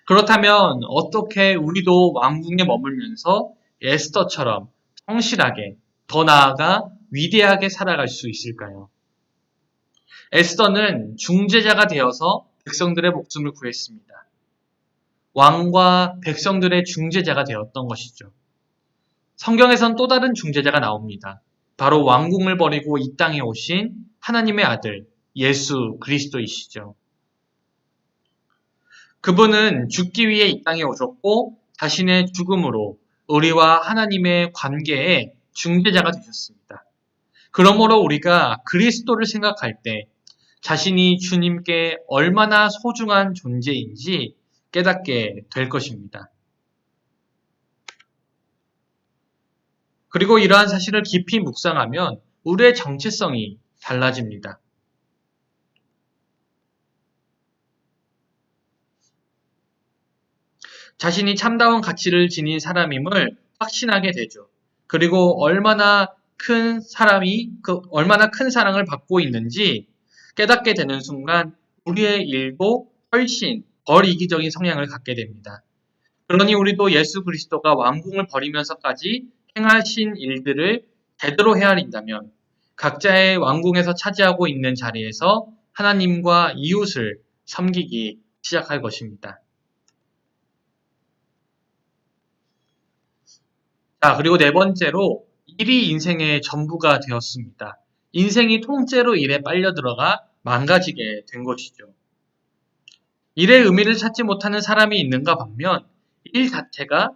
그렇다면 어떻게 우리도 왕궁에 머물면서 에스더처럼 성실하게 더 나아가 위대하게 살아갈 수 있을까요? 에스더는 중재자가 되어서 백성들의 목숨을 구했습니다. 왕과 백성들의 중재자가 되었던 것이죠. 성경에선 또 다른 중재자가 나옵니다. 바로 왕궁을 버리고 이 땅에 오신 하나님의 아들 예수 그리스도이시죠. 그분은 죽기 위해 이 땅에 오셨고 자신의 죽음으로 우리와 하나님의 관계에 중재자가 되셨습니다. 그러므로 우리가 그리스도를 생각할 때 자신이 주님께 얼마나 소중한 존재인지 깨닫게 될 것입니다. 그리고 이러한 사실을 깊이 묵상하면 우리의 정체성이 달라집니다. 자신이 참다운 가치를 지닌 사람임을 확신하게 되죠. 그리고 얼마나 얼마나 큰 사랑을 받고 있는지 깨닫게 되는 순간 우리의 일도 훨씬 덜 이기적인 성향을 갖게 됩니다. 그러니 우리도 예수 그리스도가 왕궁을 버리면서까지 행하신 일들을 제대로 헤아린다면 각자의 왕궁에서 차지하고 있는 자리에서 하나님과 이웃을 섬기기 시작할 것입니다. 자, 그리고 네 번째로 일이 인생의 전부가 되었습니다. 인생이 통째로 일에 빨려 들어가 망가지게 된 것이죠. 일의 의미를 찾지 못하는 사람이 있는가 반면 일 자체가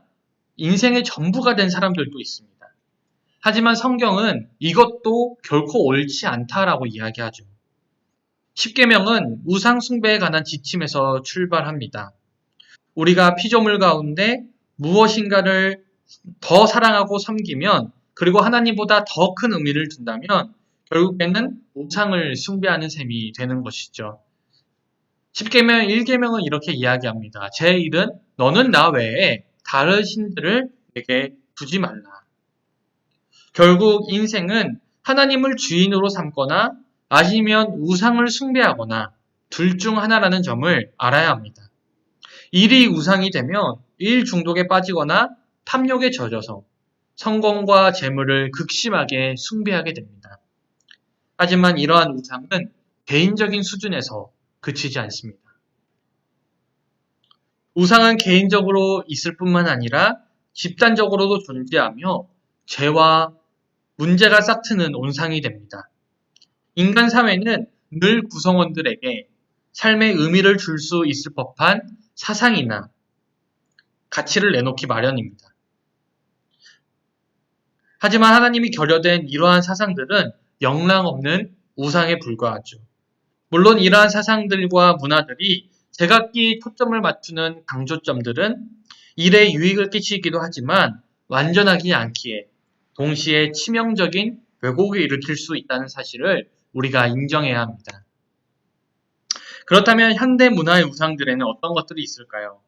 인생의 전부가 된 사람들도 있습니다. 하지만 성경은 이것도 결코 옳지 않다라고 이야기하죠. 십계명은 우상 숭배에 관한 지침에서 출발합니다. 우리가 피조물 가운데 무엇인가를 더 사랑하고 섬기면 그리고 하나님보다 더 큰 의미를 둔다면 결국에는 우상을 숭배하는 셈이 되는 것이죠. 십계명 1계명은 이렇게 이야기합니다. 제1은 너는 나 외에 다른 신들을 내게 두지 말라. 결국 인생은 하나님을 주인으로 삼거나 아니면 우상을 숭배하거나 둘 중 하나라는 점을 알아야 합니다. 일이 우상이 되면 일 중독에 빠지거나 탐욕에 젖어서 성공과 재물을 극심하게 숭배하게 됩니다. 하지만 이러한 우상은 개인적인 수준에서 그치지 않습니다. 우상은 개인적으로 있을 뿐만 아니라 집단적으로도 존재하며 죄와 문제가 싹트는 온상이 됩니다. 인간 사회는 늘 구성원들에게 삶의 의미를 줄 수 있을 법한 사상이나 가치를 내놓기 마련입니다. 하지만 하나님이 결여된 이러한 사상들은 영랑 없는 우상에 불과하죠. 물론 이러한 사상들과 문화들이 제각기 초점을 맞추는 강조점들은 일에 유익을 끼치기도 하지만 완전하지 않기에 동시에 치명적인 왜곡을 일으킬 수 있다는 사실을 우리가 인정해야 합니다. 그렇다면 현대 문화의 우상들에는 어떤 것들이 있을까요?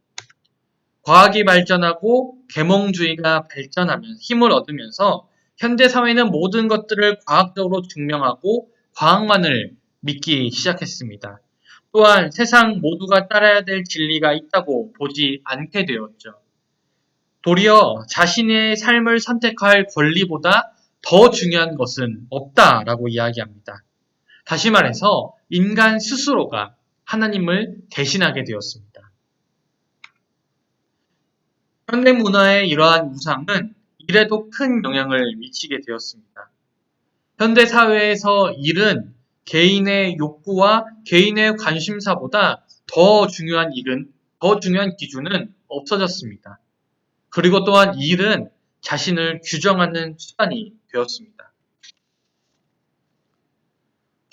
과학이 발전하고 계몽주의가 발전하면서 힘을 얻으면서 현대 사회는 모든 것들을 과학적으로 증명하고 과학만을 믿기 시작했습니다. 또한 세상 모두가 따라야 될 진리가 있다고 보지 않게 되었죠. 도리어 자신의 삶을 선택할 권리보다 더 중요한 것은 없다라고 이야기합니다. 다시 말해서 인간 스스로가 하나님을 대신하게 되었습니다. 현대 문화의 이러한 우상은 일에도 큰 영향을 미치게 되었습니다. 현대 사회에서 일은 개인의 욕구와 개인의 관심사보다 더 중요한 기준은 없어졌습니다. 그리고 또한 일은 자신을 규정하는 수단이 되었습니다.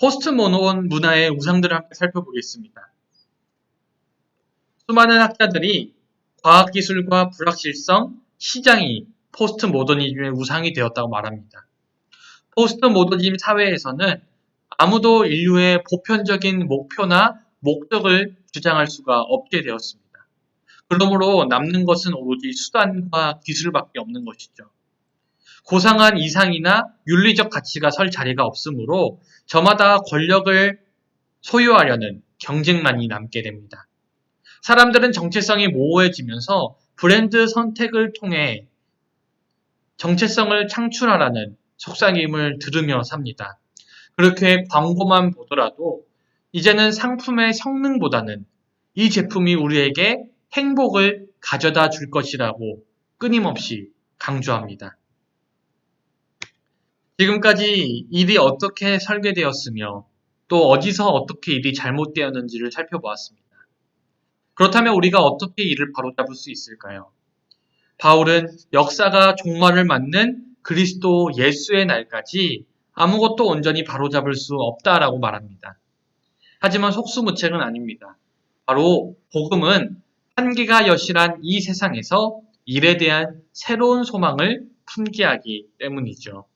포스트 모던 문화의 우상들을 함께 살펴보겠습니다. 수많은 학자들이 과학기술과 불확실성, 시장이 포스트 모더니즘의 우상이 되었다고 말합니다. 포스트 모더니즘 사회에서는 아무도 인류의 보편적인 목표나 목적을 주장할 수가 없게 되었습니다. 그러므로 남는 것은 오로지 수단과 기술밖에 없는 것이죠. 고상한 이상이나 윤리적 가치가 설 자리가 없으므로 저마다 권력을 소유하려는 경쟁만이 남게 됩니다. 사람들은 정체성이 모호해지면서 브랜드 선택을 통해 정체성을 창출하라는 속삭임을 들으며 삽니다. 그렇게 광고만 보더라도 이제는 상품의 성능보다는 이 제품이 우리에게 행복을 가져다 줄 것이라고 끊임없이 강조합니다. 지금까지 일이 어떻게 설계되었으며 또 어디서 어떻게 일이 잘못되었는지를 살펴보았습니다. 그렇다면 우리가 어떻게 일을 바로잡을 수 있을까요? 바울은 역사가 종말을 맞는 그리스도 예수의 날까지 아무것도 온전히 바로잡을 수 없다라고 말합니다. 하지만 속수무책은 아닙니다. 바로 복음은 한계가 여실한 이 세상에서 일에 대한 새로운 소망을 품게 하기 때문이죠.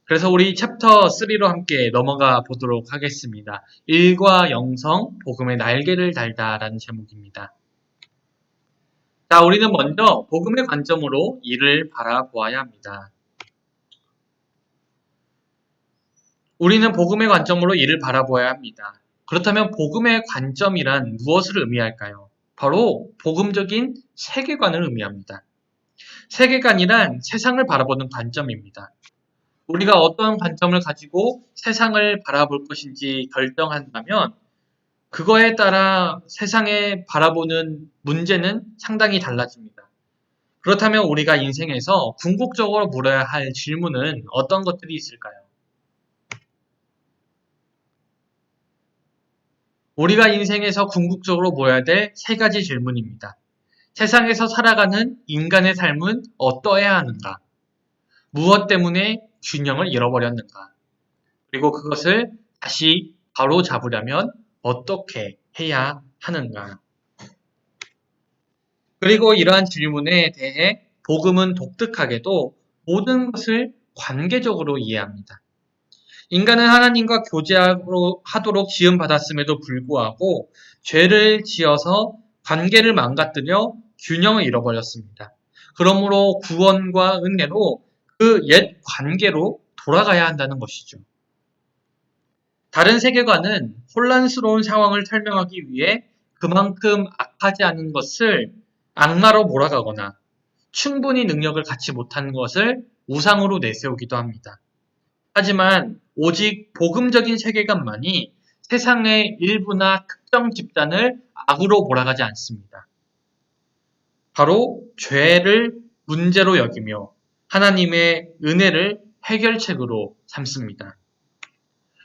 그래서 우리 챕터 3로 함께 넘어가 보도록 하겠습니다. 일과 영성, 복음의 날개를 달다라는 제목입니다. 자, 우리는 먼저 복음의 관점으로 일을 바라보아야 합니다. 우리는 복음의 관점으로 이를 바라보아야 합니다. 그렇다면 복음의 관점이란 무엇을 의미할까요? 바로 복음적인 세계관을 의미합니다. 세계관이란 세상을 바라보는 관점입니다. 우리가 어떤 관점을 가지고 세상을 바라볼 것인지 결정한다면 그거에 따라 세상에 바라보는 문제는 상당히 달라집니다. 그렇다면 우리가 인생에서 궁극적으로 물어야 할 질문은 어떤 것들이 있을까요? 우리가 인생에서 궁극적으로 물어야 될 세 가지 질문입니다. 세상에서 살아가는 인간의 삶은 어떠해야 하는가? 무엇 때문에 균형을 잃어버렸는가? 그리고 그것을 다시 바로 잡으려면 어떻게 해야 하는가? 그리고 이러한 질문에 대해 복음은 독특하게도 모든 것을 관계적으로 이해합니다. 인간은 하나님과 교제하도록 지음받았음에도 불구하고 죄를 지어서 관계를 망가뜨려 균형을 잃어버렸습니다. 그러므로 구원과 은혜로 그 옛 관계로 돌아가야 한다는 것이죠. 다른 세계관은 혼란스러운 상황을 설명하기 위해 그만큼 악하지 않은 것을 악마로 몰아가거나 충분히 능력을 갖지 못한 것을 우상으로 내세우기도 합니다. 하지만 오직 복음적인 세계관만이 세상의 일부나 특정 집단을 악으로 몰아가지 않습니다. 바로 죄를 문제로 여기며 하나님의 은혜를 해결책으로 삼습니다.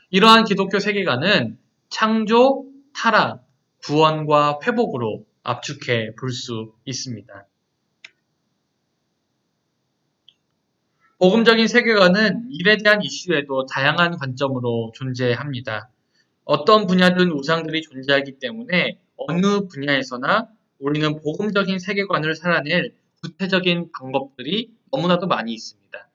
이러한 기독교 세계관은 창조, 타락, 구원과 회복으로 압축해 볼 수 있습니다. 복음적인 세계관은 일에 대한 이슈에도 다양한 관점으로 존재합니다. 어떤 분야든 우상들이 존재하기 때문에 어느 분야에서나 우리는 복음적인 세계관을 살아낼 구체적인 방법들이 너무나도 많이 있습니다.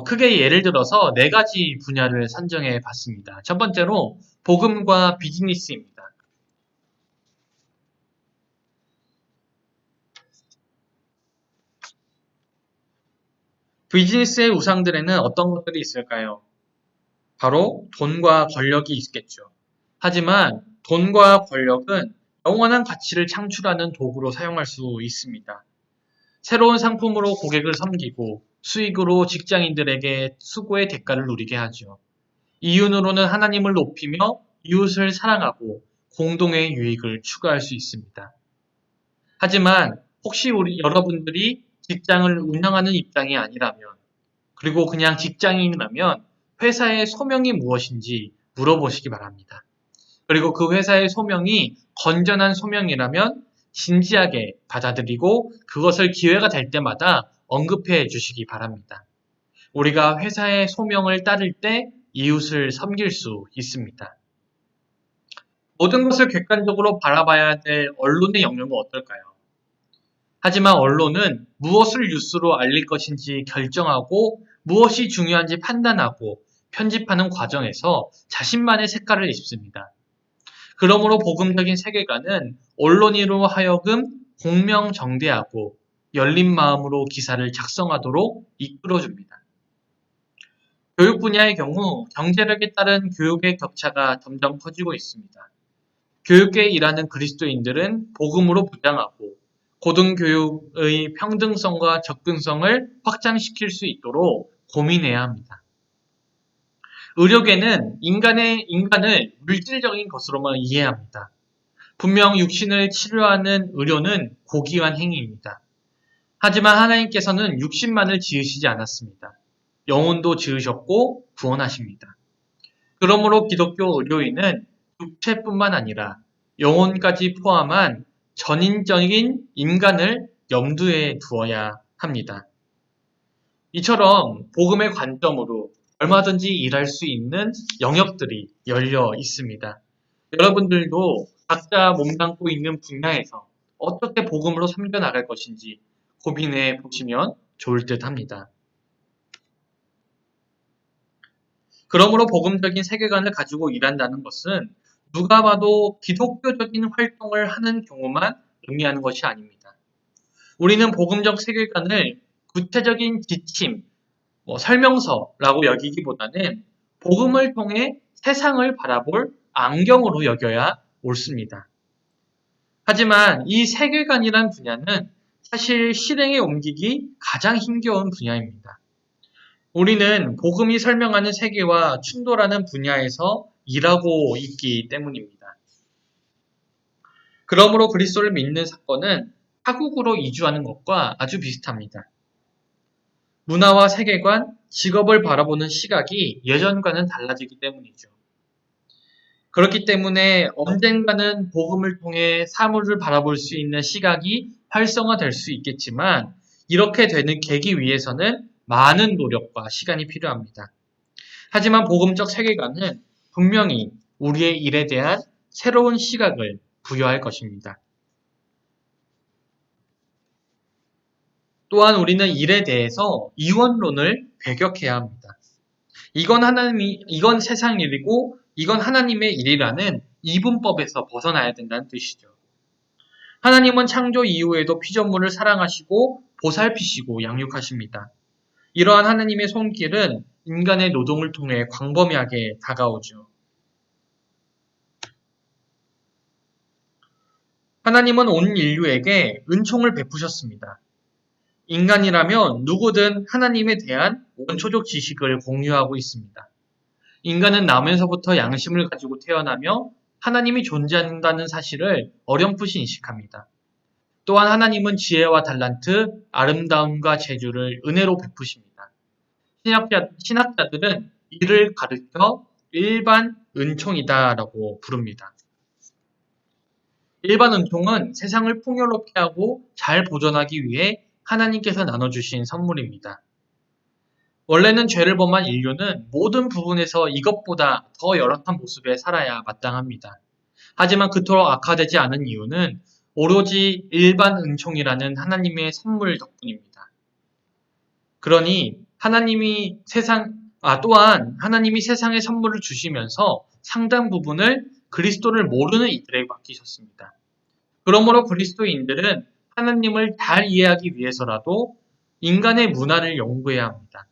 크게 예를 들어서 네 가지 분야를 선정해 봤습니다. 첫 번째로 복음과 비즈니스입니다. 비즈니스의 우상들에는 어떤 것들이 있을까요? 바로 돈과 권력이 있겠죠. 하지만 돈과 권력은 영원한 가치를 창출하는 도구로 사용할 수 있습니다. 새로운 상품으로 고객을 섬기고 수익으로 직장인들에게 수고의 대가를 누리게 하죠. 이윤으로는 하나님을 높이며 이웃을 사랑하고 공동의 유익을 추구할 수 있습니다. 하지만 혹시 여러분들이 직장을 운영하는 입장이 아니라면 그리고 그냥 직장인이라면 회사의 소명이 무엇인지 물어보시기 바랍니다. 그리고 그 회사의 소명이 건전한 소명이라면 진지하게 받아들이고 그것을 기회가 될 때마다 언급해 주시기 바랍니다. 우리가 회사의 소명을 따를 때 이웃을 섬길 수 있습니다. 모든 것을 객관적으로 바라봐야 될 언론의 영역은 어떨까요? 하지만 언론은 무엇을 뉴스로 알릴 것인지 결정하고 무엇이 중요한지 판단하고 편집하는 과정에서 자신만의 색깔을 입습니다. 그러므로 복음적인 세계관은 언론인으로 하여금 공명정대하고 열린 마음으로 기사를 작성하도록 이끌어줍니다. 교육 분야의 경우 경제력에 따른 교육의 격차가 점점 커지고 있습니다. 교육계에 일하는 그리스도인들은 복음으로 부장하고 고등교육의 평등성과 접근성을 확장시킬 수 있도록 고민해야 합니다. 의료계는 인간을 물질적인 것으로만 이해합니다. 분명 육신을 치료하는 의료는 고귀한 행위입니다. 하지만 하나님께서는 육신만을 지으시지 않았습니다. 영혼도 지으셨고 구원하십니다. 그러므로 기독교 의료인은 육체뿐만 아니라 영혼까지 포함한 전인적인 인간을 염두에 두어야 합니다. 이처럼 복음의 관점으로 얼마든지 일할 수 있는 영역들이 열려 있습니다. 여러분들도 각자 몸담고 있는 분야에서 어떻게 복음으로 섬겨나갈 것인지 고민해 보시면 좋을 듯 합니다. 그러므로 복음적인 세계관을 가지고 일한다는 것은 누가 봐도 기독교적인 활동을 하는 경우만 의미하는 것이 아닙니다. 우리는 복음적 세계관을 구체적인 지침, 설명서라고 여기기보다는 복음을 통해 세상을 바라볼 안경으로 여겨야 옳습니다. 하지만 이 세계관이란 분야는 사실 실행에 옮기기 가장 힘겨운 분야입니다. 우리는 복음이 설명하는 세계와 충돌하는 분야에서 일하고 있기 때문입니다. 그러므로 그리스도를 믿는 사건은 타국으로 이주하는 것과 아주 비슷합니다. 문화와 세계관, 직업을 바라보는 시각이 예전과는 달라지기 때문이죠. 그렇기 때문에 언젠가는 복음을 통해 사물을 바라볼 수 있는 시각이 활성화될 수 있겠지만 이렇게 되는 계기 위해서는 많은 노력과 시간이 필요합니다. 하지만 복음적 세계관은 분명히 우리의 일에 대한 새로운 시각을 부여할 것입니다. 또한 우리는 일에 대해서 이원론을 배격해야 합니다. 이건 세상 일이고 이건 하나님의 일이라는 이분법에서 벗어나야 된다는 뜻이죠. 하나님은 창조 이후에도 피조물을 사랑하시고 보살피시고 양육하십니다. 이러한 하나님의 손길은 인간의 노동을 통해 광범위하게 다가오죠. 하나님은 온 인류에게 은총을 베푸셨습니다. 인간이라면 누구든 하나님에 대한 원초적 지식을 공유하고 있습니다. 인간은 나면서부터 양심을 가지고 태어나며 하나님이 존재한다는 사실을 어렴풋이 인식합니다. 또한 하나님은 지혜와 달란트, 아름다움과 재주를 은혜로 베푸십니다. 신학자들은 이를 가르쳐 일반 은총이다라고 부릅니다. 일반 은총은 세상을 풍요롭게 하고 잘 보존하기 위해 하나님께서 나눠주신 선물입니다. 원래는 죄를 범한 인류는 모든 부분에서 이것보다 더 열악한 모습에 살아야 마땅합니다. 하지만 그토록 악화되지 않은 이유는 오로지 일반 은총이라는 하나님의 선물 덕분입니다. 그러니 또한 하나님이 세상에 선물을 주시면서 상당 부분을 그리스도를 모르는 이들에게 맡기셨습니다. 그러므로 그리스도인들은 하나님을 잘 이해하기 위해서라도 인간의 문화를 연구해야 합니다.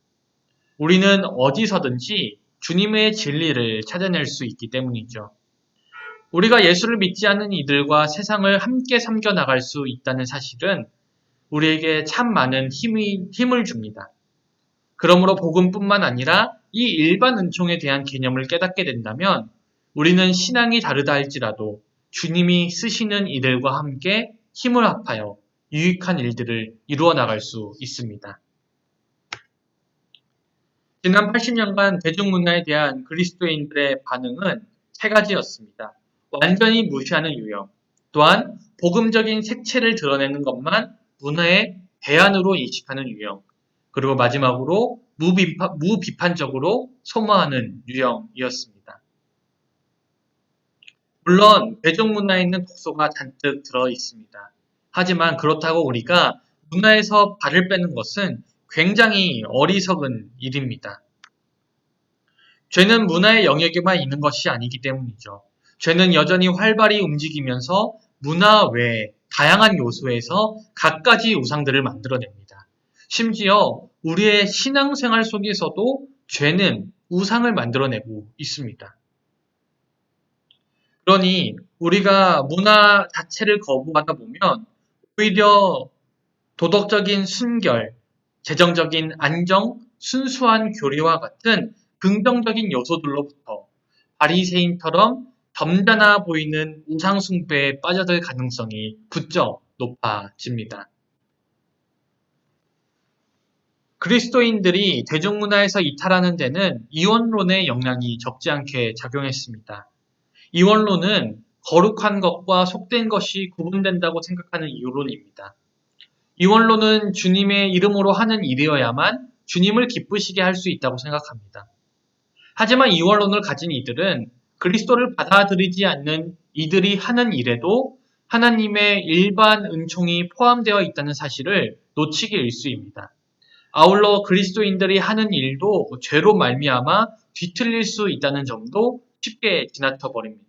우리는 어디서든지 주님의 진리를 찾아낼 수 있기 때문이죠. 우리가 예수를 믿지 않는 이들과 세상을 함께 섬겨나갈 수 있다는 사실은 우리에게 참 많은 힘을 줍니다. 그러므로 복음뿐만 아니라 이 일반 은총에 대한 개념을 깨닫게 된다면 우리는 신앙이 다르다 할지라도 주님이 쓰시는 이들과 함께 힘을 합하여 유익한 일들을 이루어 나갈 수 있습니다. 지난 80년간 대중문화에 대한 그리스도인들의 반응은 세 가지였습니다. 완전히 무시하는 유형, 또한 복음적인 색채를 드러내는 것만 문화의 대안으로 인식하는 유형, 그리고 마지막으로 무비판적으로 소모하는 유형이었습니다. 물론 대중문화에는 독소가 잔뜩 들어 있습니다. 하지만 그렇다고 우리가 문화에서 발을 빼는 것은 굉장히 어리석은 일입니다. 죄는 문화의 영역에만 있는 것이 아니기 때문이죠. 죄는 여전히 활발히 움직이면서 문화 외에 다양한 요소에서 갖가지 우상들을 만들어냅니다. 심지어 우리의 신앙생활 속에서도 죄는 우상을 만들어내고 있습니다. 그러니 우리가 문화 자체를 거부하다 보면 오히려 도덕적인 순결, 재정적인 안정, 순수한 교리와 같은 긍정적인 요소들로부터 바리새인처럼 점잖아 보이는 우상 숭배에 빠져들 가능성이 부쩍 높아집니다. 그리스도인들이 대중문화에서 이탈하는 데는 이원론의 영향이 적지 않게 작용했습니다. 이원론은 거룩한 것과 속된 것이 구분된다고 생각하는 이론입니다. 이원론은 주님의 이름으로 하는 일이어야만 주님을 기쁘시게 할 수 있다고 생각합니다. 하지만 이원론을 가진 이들은 그리스도를 받아들이지 않는 이들이 하는 일에도 하나님의 일반 은총이 포함되어 있다는 사실을 놓치게 일쑤입니다. 아울러 그리스도인들이 하는 일도 죄로 말미암아 뒤틀릴 수 있다는 점도 쉽게 지나쳐 버립니다.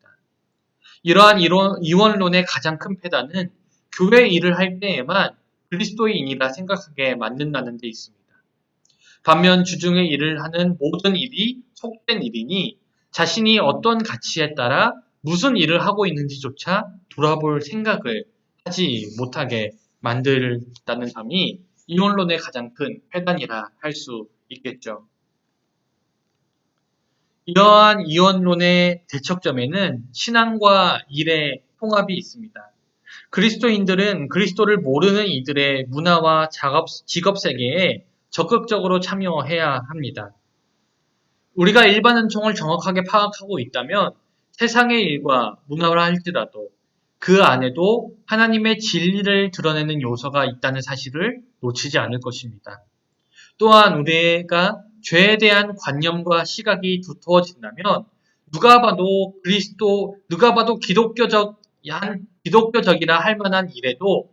이러한 이원론의 가장 큰 패단은 교회 일을 할 때에만 그리스도인이라 생각하게 만든다는 데 있습니다. 반면 주중에 일을 하는 모든 일이 속된 일이니 자신이 어떤 가치에 따라 무슨 일을 하고 있는지조차 돌아볼 생각을 하지 못하게 만들다는 점이 이혼론의 가장 큰 폐단이라 할 수 있겠죠. 이러한 이혼론의 대척점에는 신앙과 일의 통합이 있습니다. 그리스도인들은 그리스도를 모르는 이들의 문화와 직업 세계에 적극적으로 참여해야 합니다. 우리가 일반 은총을 정확하게 파악하고 있다면 세상의 일과 문화를 할지라도 그 안에도 하나님의 진리를 드러내는 요소가 있다는 사실을 놓치지 않을 것입니다. 또한 우리가 죄에 대한 관념과 시각이 두터워진다면 누가 봐도 기독교적이라 할 만한 일에도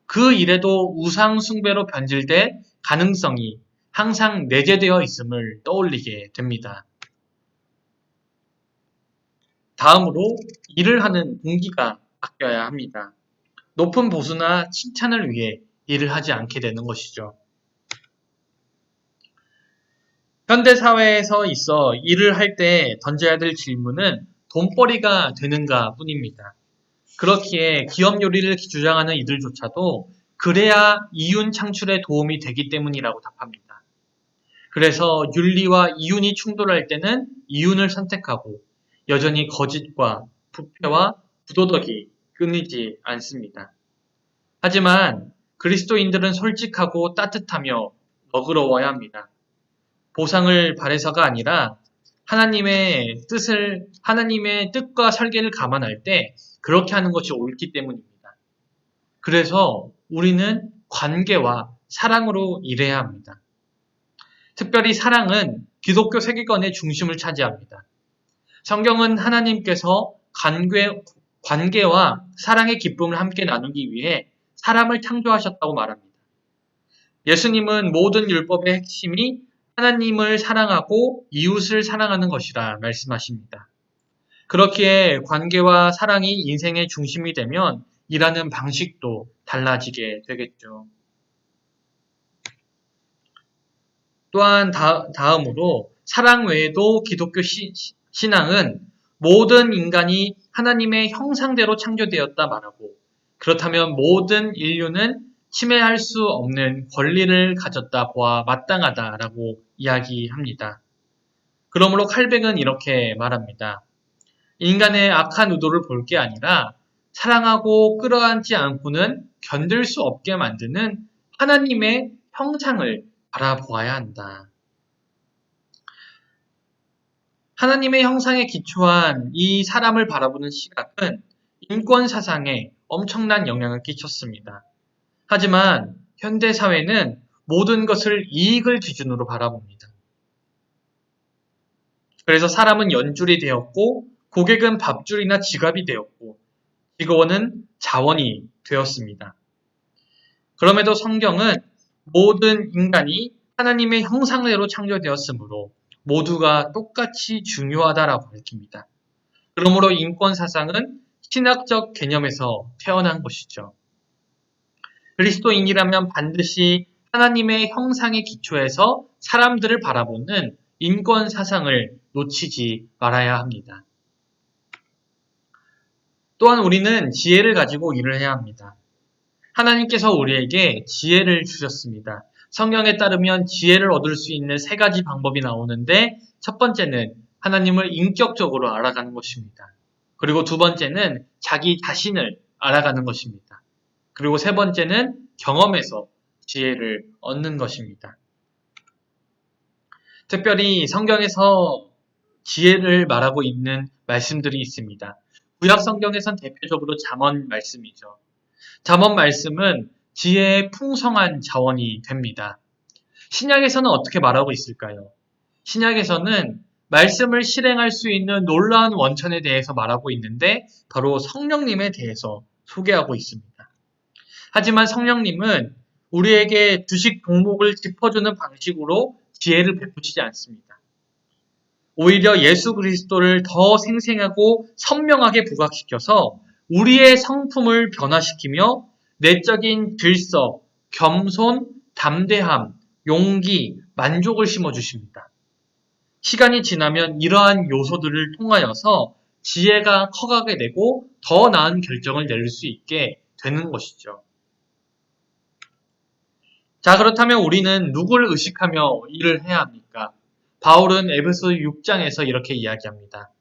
그 일에도 우상 숭배로 변질될 가능성이 항상 내재되어 있음을 떠올리게 됩니다. 다음으로 일을 하는 동기가 바뀌어야 합니다. 높은 보수나 칭찬을 위해 일을 하지 않게 되는 것이죠. 현대사회에서 있어 일을 할 때 던져야 될 질문은 돈벌이가 되는가 뿐입니다. 그렇기에 기업 요리를 주장하는 이들조차도 그래야 이윤 창출에 도움이 되기 때문이라고 답합니다. 그래서 윤리와 이윤이 충돌할 때는 이윤을 선택하고 여전히 거짓과 부패와 부도덕이 끊이지 않습니다. 하지만 그리스도인들은 솔직하고 따뜻하며 너그러워야 합니다. 보상을 바래서가 아니라 하나님의 뜻과 설계를 감안할 때 그렇게 하는 것이 옳기 때문입니다. 그래서 우리는 관계와 사랑으로 일해야 합니다. 특별히 사랑은 기독교 세계관의 중심을 차지합니다. 성경은 하나님께서 관계와 사랑의 기쁨을 함께 나누기 위해 사람을 창조하셨다고 말합니다. 예수님은 모든 율법의 핵심이 하나님을 사랑하고 이웃을 사랑하는 것이라 말씀하십니다. 그렇기에 관계와 사랑이 인생의 중심이 되면 일하는 방식도 달라지게 되겠죠. 또한 다음으로 사랑 외에도 기독교 신앙은 모든 인간이 하나님의 형상대로 창조되었다 말하고 그렇다면 모든 인류는 침해할 수 없는 권리를 가졌다 보아 마땅하다라고 이야기합니다. 그러므로 칼뱅은 이렇게 말합니다. 인간의 악한 의도를 볼 게 아니라 사랑하고 끌어안지 않고는 견딜 수 없게 만드는 하나님의 형상을 바라보아야 한다. 하나님의 형상에 기초한 이 사람을 바라보는 시각은 인권 사상에 엄청난 영향을 끼쳤습니다. 하지만 현대 사회는 모든 것을 이익을 기준으로 바라봅니다. 그래서 사람은 연줄이 되었고 고객은 밥줄이나 지갑이 되었고 직원은 자원이 되었습니다. 그럼에도 성경은 모든 인간이 하나님의 형상대로 창조되었으므로 모두가 똑같이 중요하다라고 밝힙니다. 그러므로 인권 사상은 신학적 개념에서 태어난 것이죠. 그리스도인이라면 반드시 하나님의 형상에 기초해서 사람들을 바라보는 인권 사상을 놓치지 말아야 합니다. 또한 우리는 지혜를 가지고 일을 해야 합니다. 하나님께서 우리에게 지혜를 주셨습니다. 성경에 따르면 지혜를 얻을 수 있는 3가지 방법이 나오는데 첫 번째는 하나님을 인격적으로 알아가는 것입니다. 그리고 두 번째는 자기 자신을 알아가는 것입니다. 그리고 세 번째는 경험에서 지혜를 얻는 것입니다. 특별히 성경에서 지혜를 말하고 있는 말씀들이 있습니다. 구약 성경에선 대표적으로 잠언 말씀이죠. 잠언 말씀은 지혜의 풍성한 자원이 됩니다. 신약에서는 어떻게 말하고 있을까요? 신약에서는 말씀을 실행할 수 있는 놀라운 원천에 대해서 말하고 있는데 바로 성령님에 대해서 소개하고 있습니다. 하지만 성령님은 우리에게 주식 종목을 짚어주는 방식으로 지혜를 베푸시지 않습니다. 오히려 예수 그리스도를 더 생생하고 선명하게 부각시켜서 우리의 성품을 변화시키며 내적인 질서, 겸손, 담대함, 용기, 만족을 심어주십니다. 시간이 지나면 이러한 요소들을 통하여서 지혜가 커가게 되고 더 나은 결정을 내릴 수 있게 되는 것이죠. 자, 그렇다면 우리는 누굴 의식하며 일을 해야 합니까? 바울은 에베소 6장에서 이렇게 이야기합니다.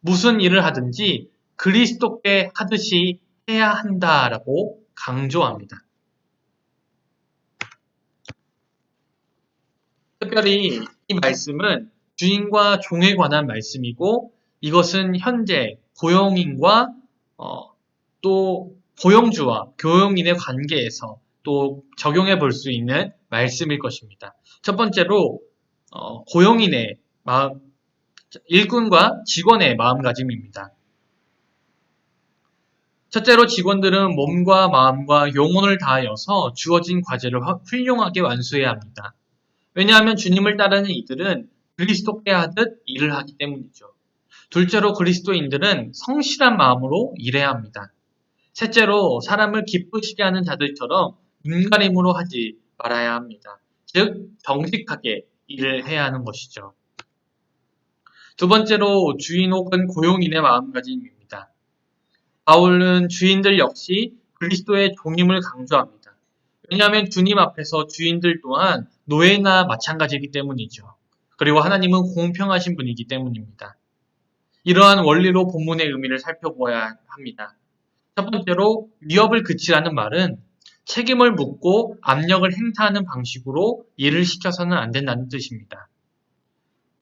무슨 일을 하든지 그리스도께 하듯이 해야 한다라고 강조합니다. 특별히 이 말씀은 주인과 종에 관한 말씀이고 이것은 현재 고용인과 또 고용주와 교용인의 관계에서 또 적용해 볼 수 있는 말씀일 것입니다. 첫 번째로 고용인의 마음, 일꾼과 직원의 마음가짐입니다. 첫째로 직원들은 몸과 마음과 영혼을 다하여서 주어진 과제를 훌륭하게 완수해야 합니다. 왜냐하면 주님을 따르는 이들은 그리스도께 하듯 일을 하기 때문이죠. 둘째로 그리스도인들은 성실한 마음으로 일해야 합니다. 셋째로 사람을 기쁘시게 하는 자들처럼 눈가림으로 하지 말아야 합니다. 즉 정직하게 일을 해야 하는 것이죠. 두 번째로 주인 혹은 고용인의 마음가짐입니다. 바울은 주인들 역시 그리스도의 종임을 강조합니다. 왜냐하면 주님 앞에서 주인들 또한 노예나 마찬가지이기 때문이죠. 그리고 하나님은 공평하신 분이기 때문입니다. 이러한 원리로 본문의 의미를 살펴보아야 합니다. 첫 번째로 위협을 그치라는 말은 책임을 묻고 압력을 행사하는 방식으로 일을 시켜서는 안 된다는 뜻입니다.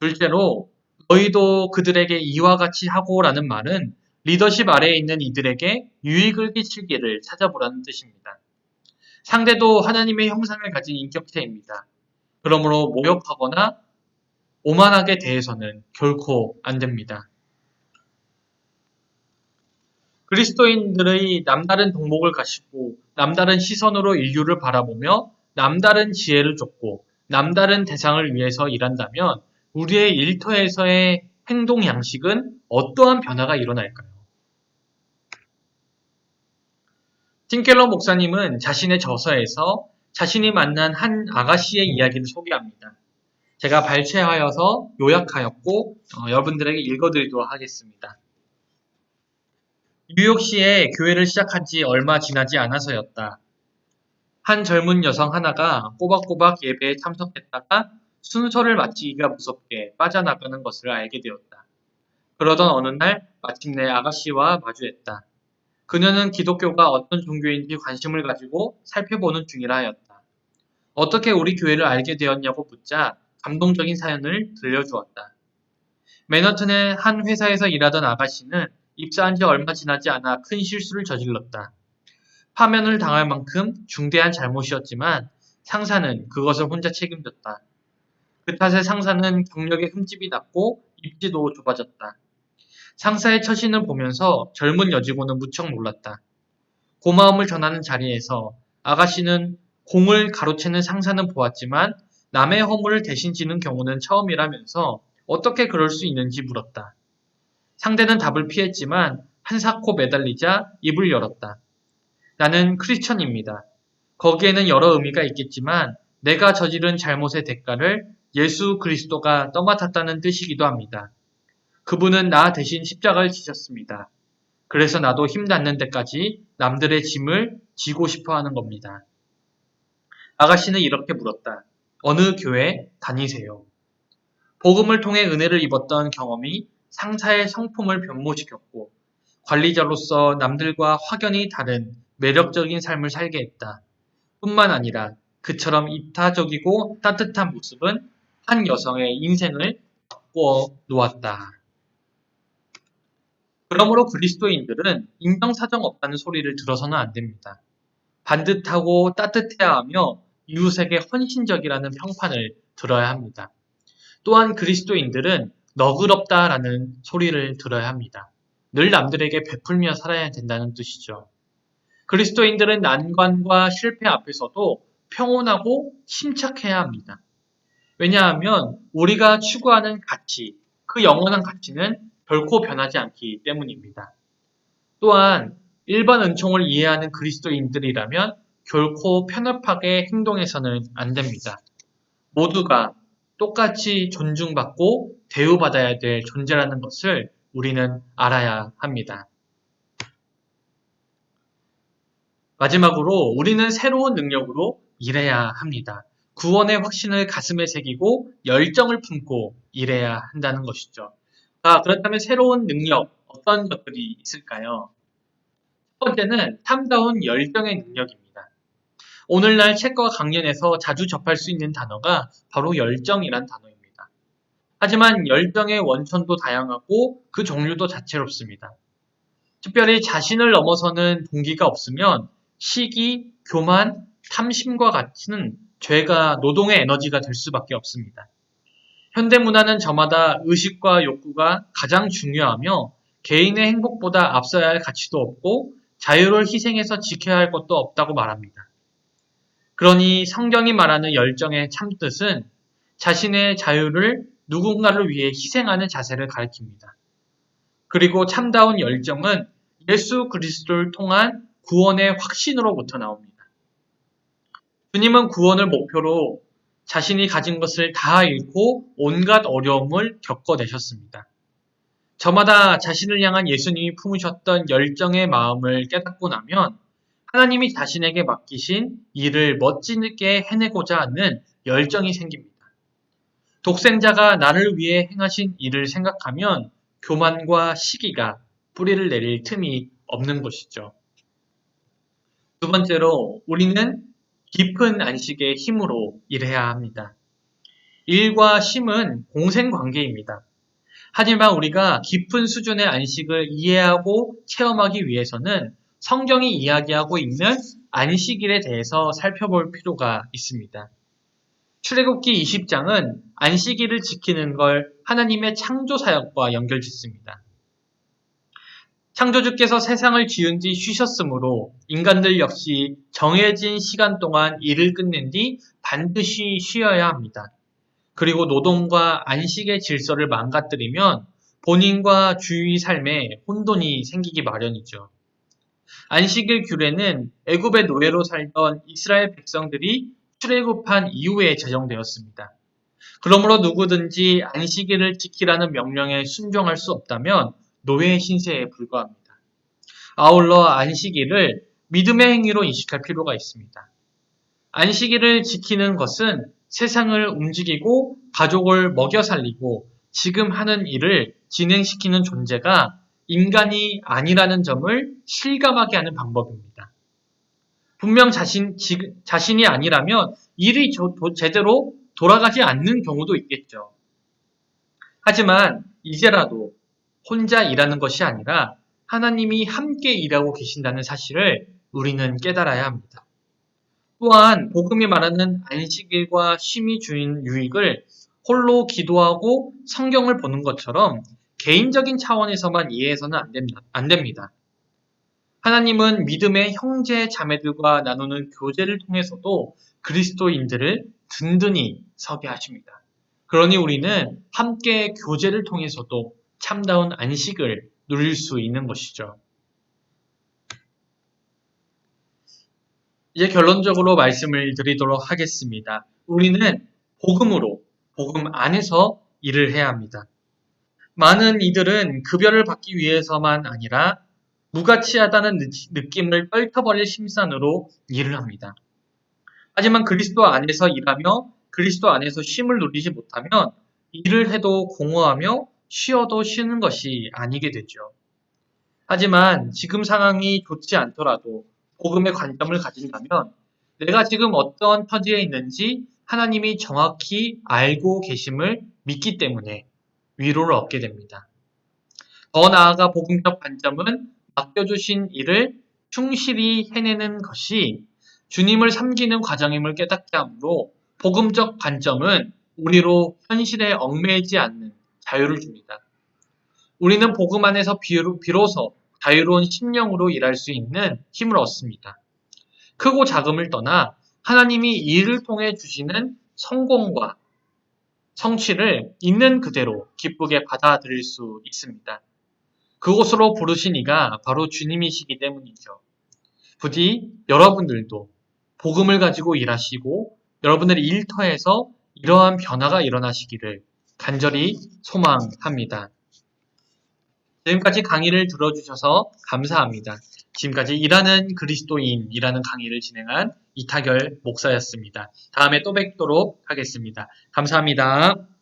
둘째로 너희도 그들에게 이와 같이 하고라는 말은 리더십 아래에 있는 이들에게 유익을 끼치기를 찾아보라는 뜻입니다. 상대도 하나님의 형상을 가진 인격체입니다. 그러므로 모욕하거나 오만하게 대해서는 결코 안 됩니다. 그리스도인들의 남다른 덕목을 가지고 남다른 시선으로 인류를 바라보며 남다른 지혜를 줬고 남다른 대상을 위해서 일한다면 우리의 일터에서의 행동 양식은 어떠한 변화가 일어날까요? 팀켈러 목사님은 자신의 저서에서 자신이 만난 한 아가씨의 이야기를 소개합니다. 제가 발췌하여서 요약하였고 여러분들에게 읽어드리도록 하겠습니다. 뉴욕시에 교회를 시작한 지 얼마 지나지 않아서였다. 한 젊은 여성 하나가 꼬박꼬박 예배에 참석했다가 순서를 마치기가 무섭게 빠져나가는 것을 알게 되었다. 그러던 어느 날 마침내 아가씨와 마주했다. 그녀는 기독교가 어떤 종교인지 관심을 가지고 살펴보는 중이라 하였다. 어떻게 우리 교회를 알게 되었냐고 묻자 감동적인 사연을 들려주었다. 맨하튼의 한 회사에서 일하던 아가씨는 입사한 지 얼마 지나지 않아 큰 실수를 저질렀다. 파면을 당할 만큼 중대한 잘못이었지만 상사는 그것을 혼자 책임졌다. 그 탓에 상사는 경력에 흠집이 났고 입지도 좁아졌다. 상사의 처신을 보면서 젊은 여직원은 무척 놀랐다. 고마움을 전하는 자리에서 아가씨는 공을 가로채는 상사는 보았지만 남의 허물을 대신 지는 경우는 처음이라면서 어떻게 그럴 수 있는지 물었다. 상대는 답을 피했지만 한사코 매달리자 입을 열었다. 나는 크리스천입니다. 거기에는 여러 의미가 있겠지만 내가 저지른 잘못의 대가를 예수 그리스도가 떠맡았다는 뜻이기도 합니다. 그분은 나 대신 십자가를 지셨습니다. 그래서 나도 힘 닿는 데까지 남들의 짐을 지고 싶어 하는 겁니다. 아가씨는 이렇게 물었다. 어느 교회 다니세요? 복음을 통해 은혜를 입었던 경험이 상사의 성품을 변모시켰고 관리자로서 남들과 확연히 다른 매력적인 삶을 살게 했다. 뿐만 아니라 그처럼 이타적이고 따뜻한 모습은 한 여성의 인생을 바꾸어 놓았다. 그러므로 그리스도인들은 인정사정 없다는 소리를 들어서는 안 됩니다. 반듯하고 따뜻해야 하며 이웃에게 헌신적이라는 평판을 들어야 합니다. 또한 그리스도인들은 너그럽다라는 소리를 들어야 합니다. 늘 남들에게 베풀며 살아야 된다는 뜻이죠. 그리스도인들은 난관과 실패 앞에서도 평온하고 침착해야 합니다. 왜냐하면 우리가 추구하는 가치, 그 영원한 가치는 결코 변하지 않기 때문입니다. 또한 일반 은총을 이해하는 그리스도인들이라면 결코 편협하게 행동해서는 안 됩니다. 모두가 똑같이 존중받고 대우받아야 될 존재라는 것을 우리는 알아야 합니다. 마지막으로 우리는 새로운 능력으로 일해야 합니다. 구원의 확신을 가슴에 새기고 열정을 품고 일해야 한다는 것이죠. 그렇다면 새로운 능력, 어떤 것들이 있을까요? 첫 번째는 참다운 열정의 능력입니다. 오늘날 책과 강연에서 자주 접할 수 있는 단어가 바로 열정이란 단어입니다. 하지만 열정의 원천도 다양하고 그 종류도 다채롭습니다. 특별히 자신을 넘어서는 동기가 없으면 시기, 교만, 탐심과 같은 죄가 노동의 에너지가 될 수밖에 없습니다. 현대문화는 저마다 의식과 욕구가 가장 중요하며 개인의 행복보다 앞서야 할 가치도 없고 자유를 희생해서 지켜야 할 것도 없다고 말합니다. 그러니 성경이 말하는 열정의 참뜻은 자신의 자유를 누군가를 위해 희생하는 자세를 가리킵니다. 그리고 참다운 열정은 예수 그리스도를 통한 구원의 확신으로부터 나옵니다. 주님은 구원을 목표로 자신이 가진 것을 다 잃고 온갖 어려움을 겪어내셨습니다. 저마다 자신을 향한 예수님이 품으셨던 열정의 마음을 깨닫고 나면 하나님이 자신에게 맡기신 일을 멋지게 해내고자 하는 열정이 생깁니다. 독생자가 나를 위해 행하신 일을 생각하면 교만과 시기가 뿌리를 내릴 틈이 없는 것이죠. 두 번째로 우리는 깊은 안식의 힘으로 일해야 합니다. 일과 쉼은 공생관계입니다. 하지만 우리가 깊은 수준의 안식을 이해하고 체험하기 위해서는 성경이 이야기하고 있는 안식일에 대해서 살펴볼 필요가 있습니다. 출애굽기 20장은 안식일을 지키는 걸 하나님의 창조 사역과 연결짓습니다. 창조주께서 세상을 지은 뒤 쉬셨으므로 인간들 역시 정해진 시간 동안 일을 끝낸 뒤 반드시 쉬어야 합니다. 그리고 노동과 안식의 질서를 망가뜨리면 본인과 주위 삶에 혼돈이 생기기 마련이죠. 안식일 규례는 애굽의 노예로 살던 이스라엘 백성들이 출애굽한 이후에 제정되었습니다. 그러므로 누구든지 안식일을 지키라는 명령에 순종할 수 없다면 노예 신세에 불과합니다. 아울러 안식일을 믿음의 행위로 인식할 필요가 있습니다. 안식일을 지키는 것은 세상을 움직이고 가족을 먹여 살리고 지금 하는 일을 진행시키는 존재가 인간이 아니라는 점을 실감하게 하는 방법입니다. 분명 자신이 아니라면 일이 제대로 돌아가지 않는 경우도 있겠죠. 하지만 이제라도 혼자 일하는 것이 아니라 하나님이 함께 일하고 계신다는 사실을 우리는 깨달아야 합니다. 또한 복음이 말하는 안식일과 쉼이 주는 유익을 홀로 기도하고 성경을 보는 것처럼 개인적인 차원에서만 이해해서는 안 됩니다. 하나님은 믿음의 형제 자매들과 나누는 교제를 통해서도 그리스도인들을 든든히 서게 하십니다. 그러니 우리는 함께 교제를 통해서도 참다운 안식을 누릴 수 있는 것이죠. 이제 결론적으로 말씀을 드리도록 하겠습니다. 우리는 복음 안에서 일을 해야 합니다. 많은 이들은 급여를 받기 위해서만 아니라 무가치하다는 느낌을 떨쳐버릴 심산으로 일을 합니다. 하지만 그리스도 안에서 일하며 그리스도 안에서 쉼을 누리지 못하면 일을 해도 공허하며 쉬어도 쉬는 것이 아니게 되죠. 하지만 지금 상황이 좋지 않더라도 복음의 관점을 가진다면 내가 지금 어떤 처지에 있는지 하나님이 정확히 알고 계심을 믿기 때문에 위로를 얻게 됩니다. 더 나아가 복음적 관점은 맡겨주신 일을 충실히 해내는 것이 주님을 섬기는 과정임을 깨닫게 하므로 복음적 관점은 우리로 현실에 얽매이지 않는 자유를 줍니다. 우리는 복음 안에서 비로소 자유로운 심령으로 일할 수 있는 힘을 얻습니다. 크고 작음을 떠나 하나님이 이 일을 통해 주시는 성공과 성취를 있는 그대로 기쁘게 받아들일 수 있습니다. 그곳으로 부르신 이가 바로 주님이시기 때문이죠. 부디 여러분들도 복음을 가지고 일하시고 여러분들의 일터에서 이러한 변화가 일어나시기를 간절히 소망합니다. 지금까지 강의를 들어주셔서 감사합니다. 지금까지 일하는 그리스도인이라는 강의를 진행한 이타결 목사였습니다. 다음에 또 뵙도록 하겠습니다. 감사합니다.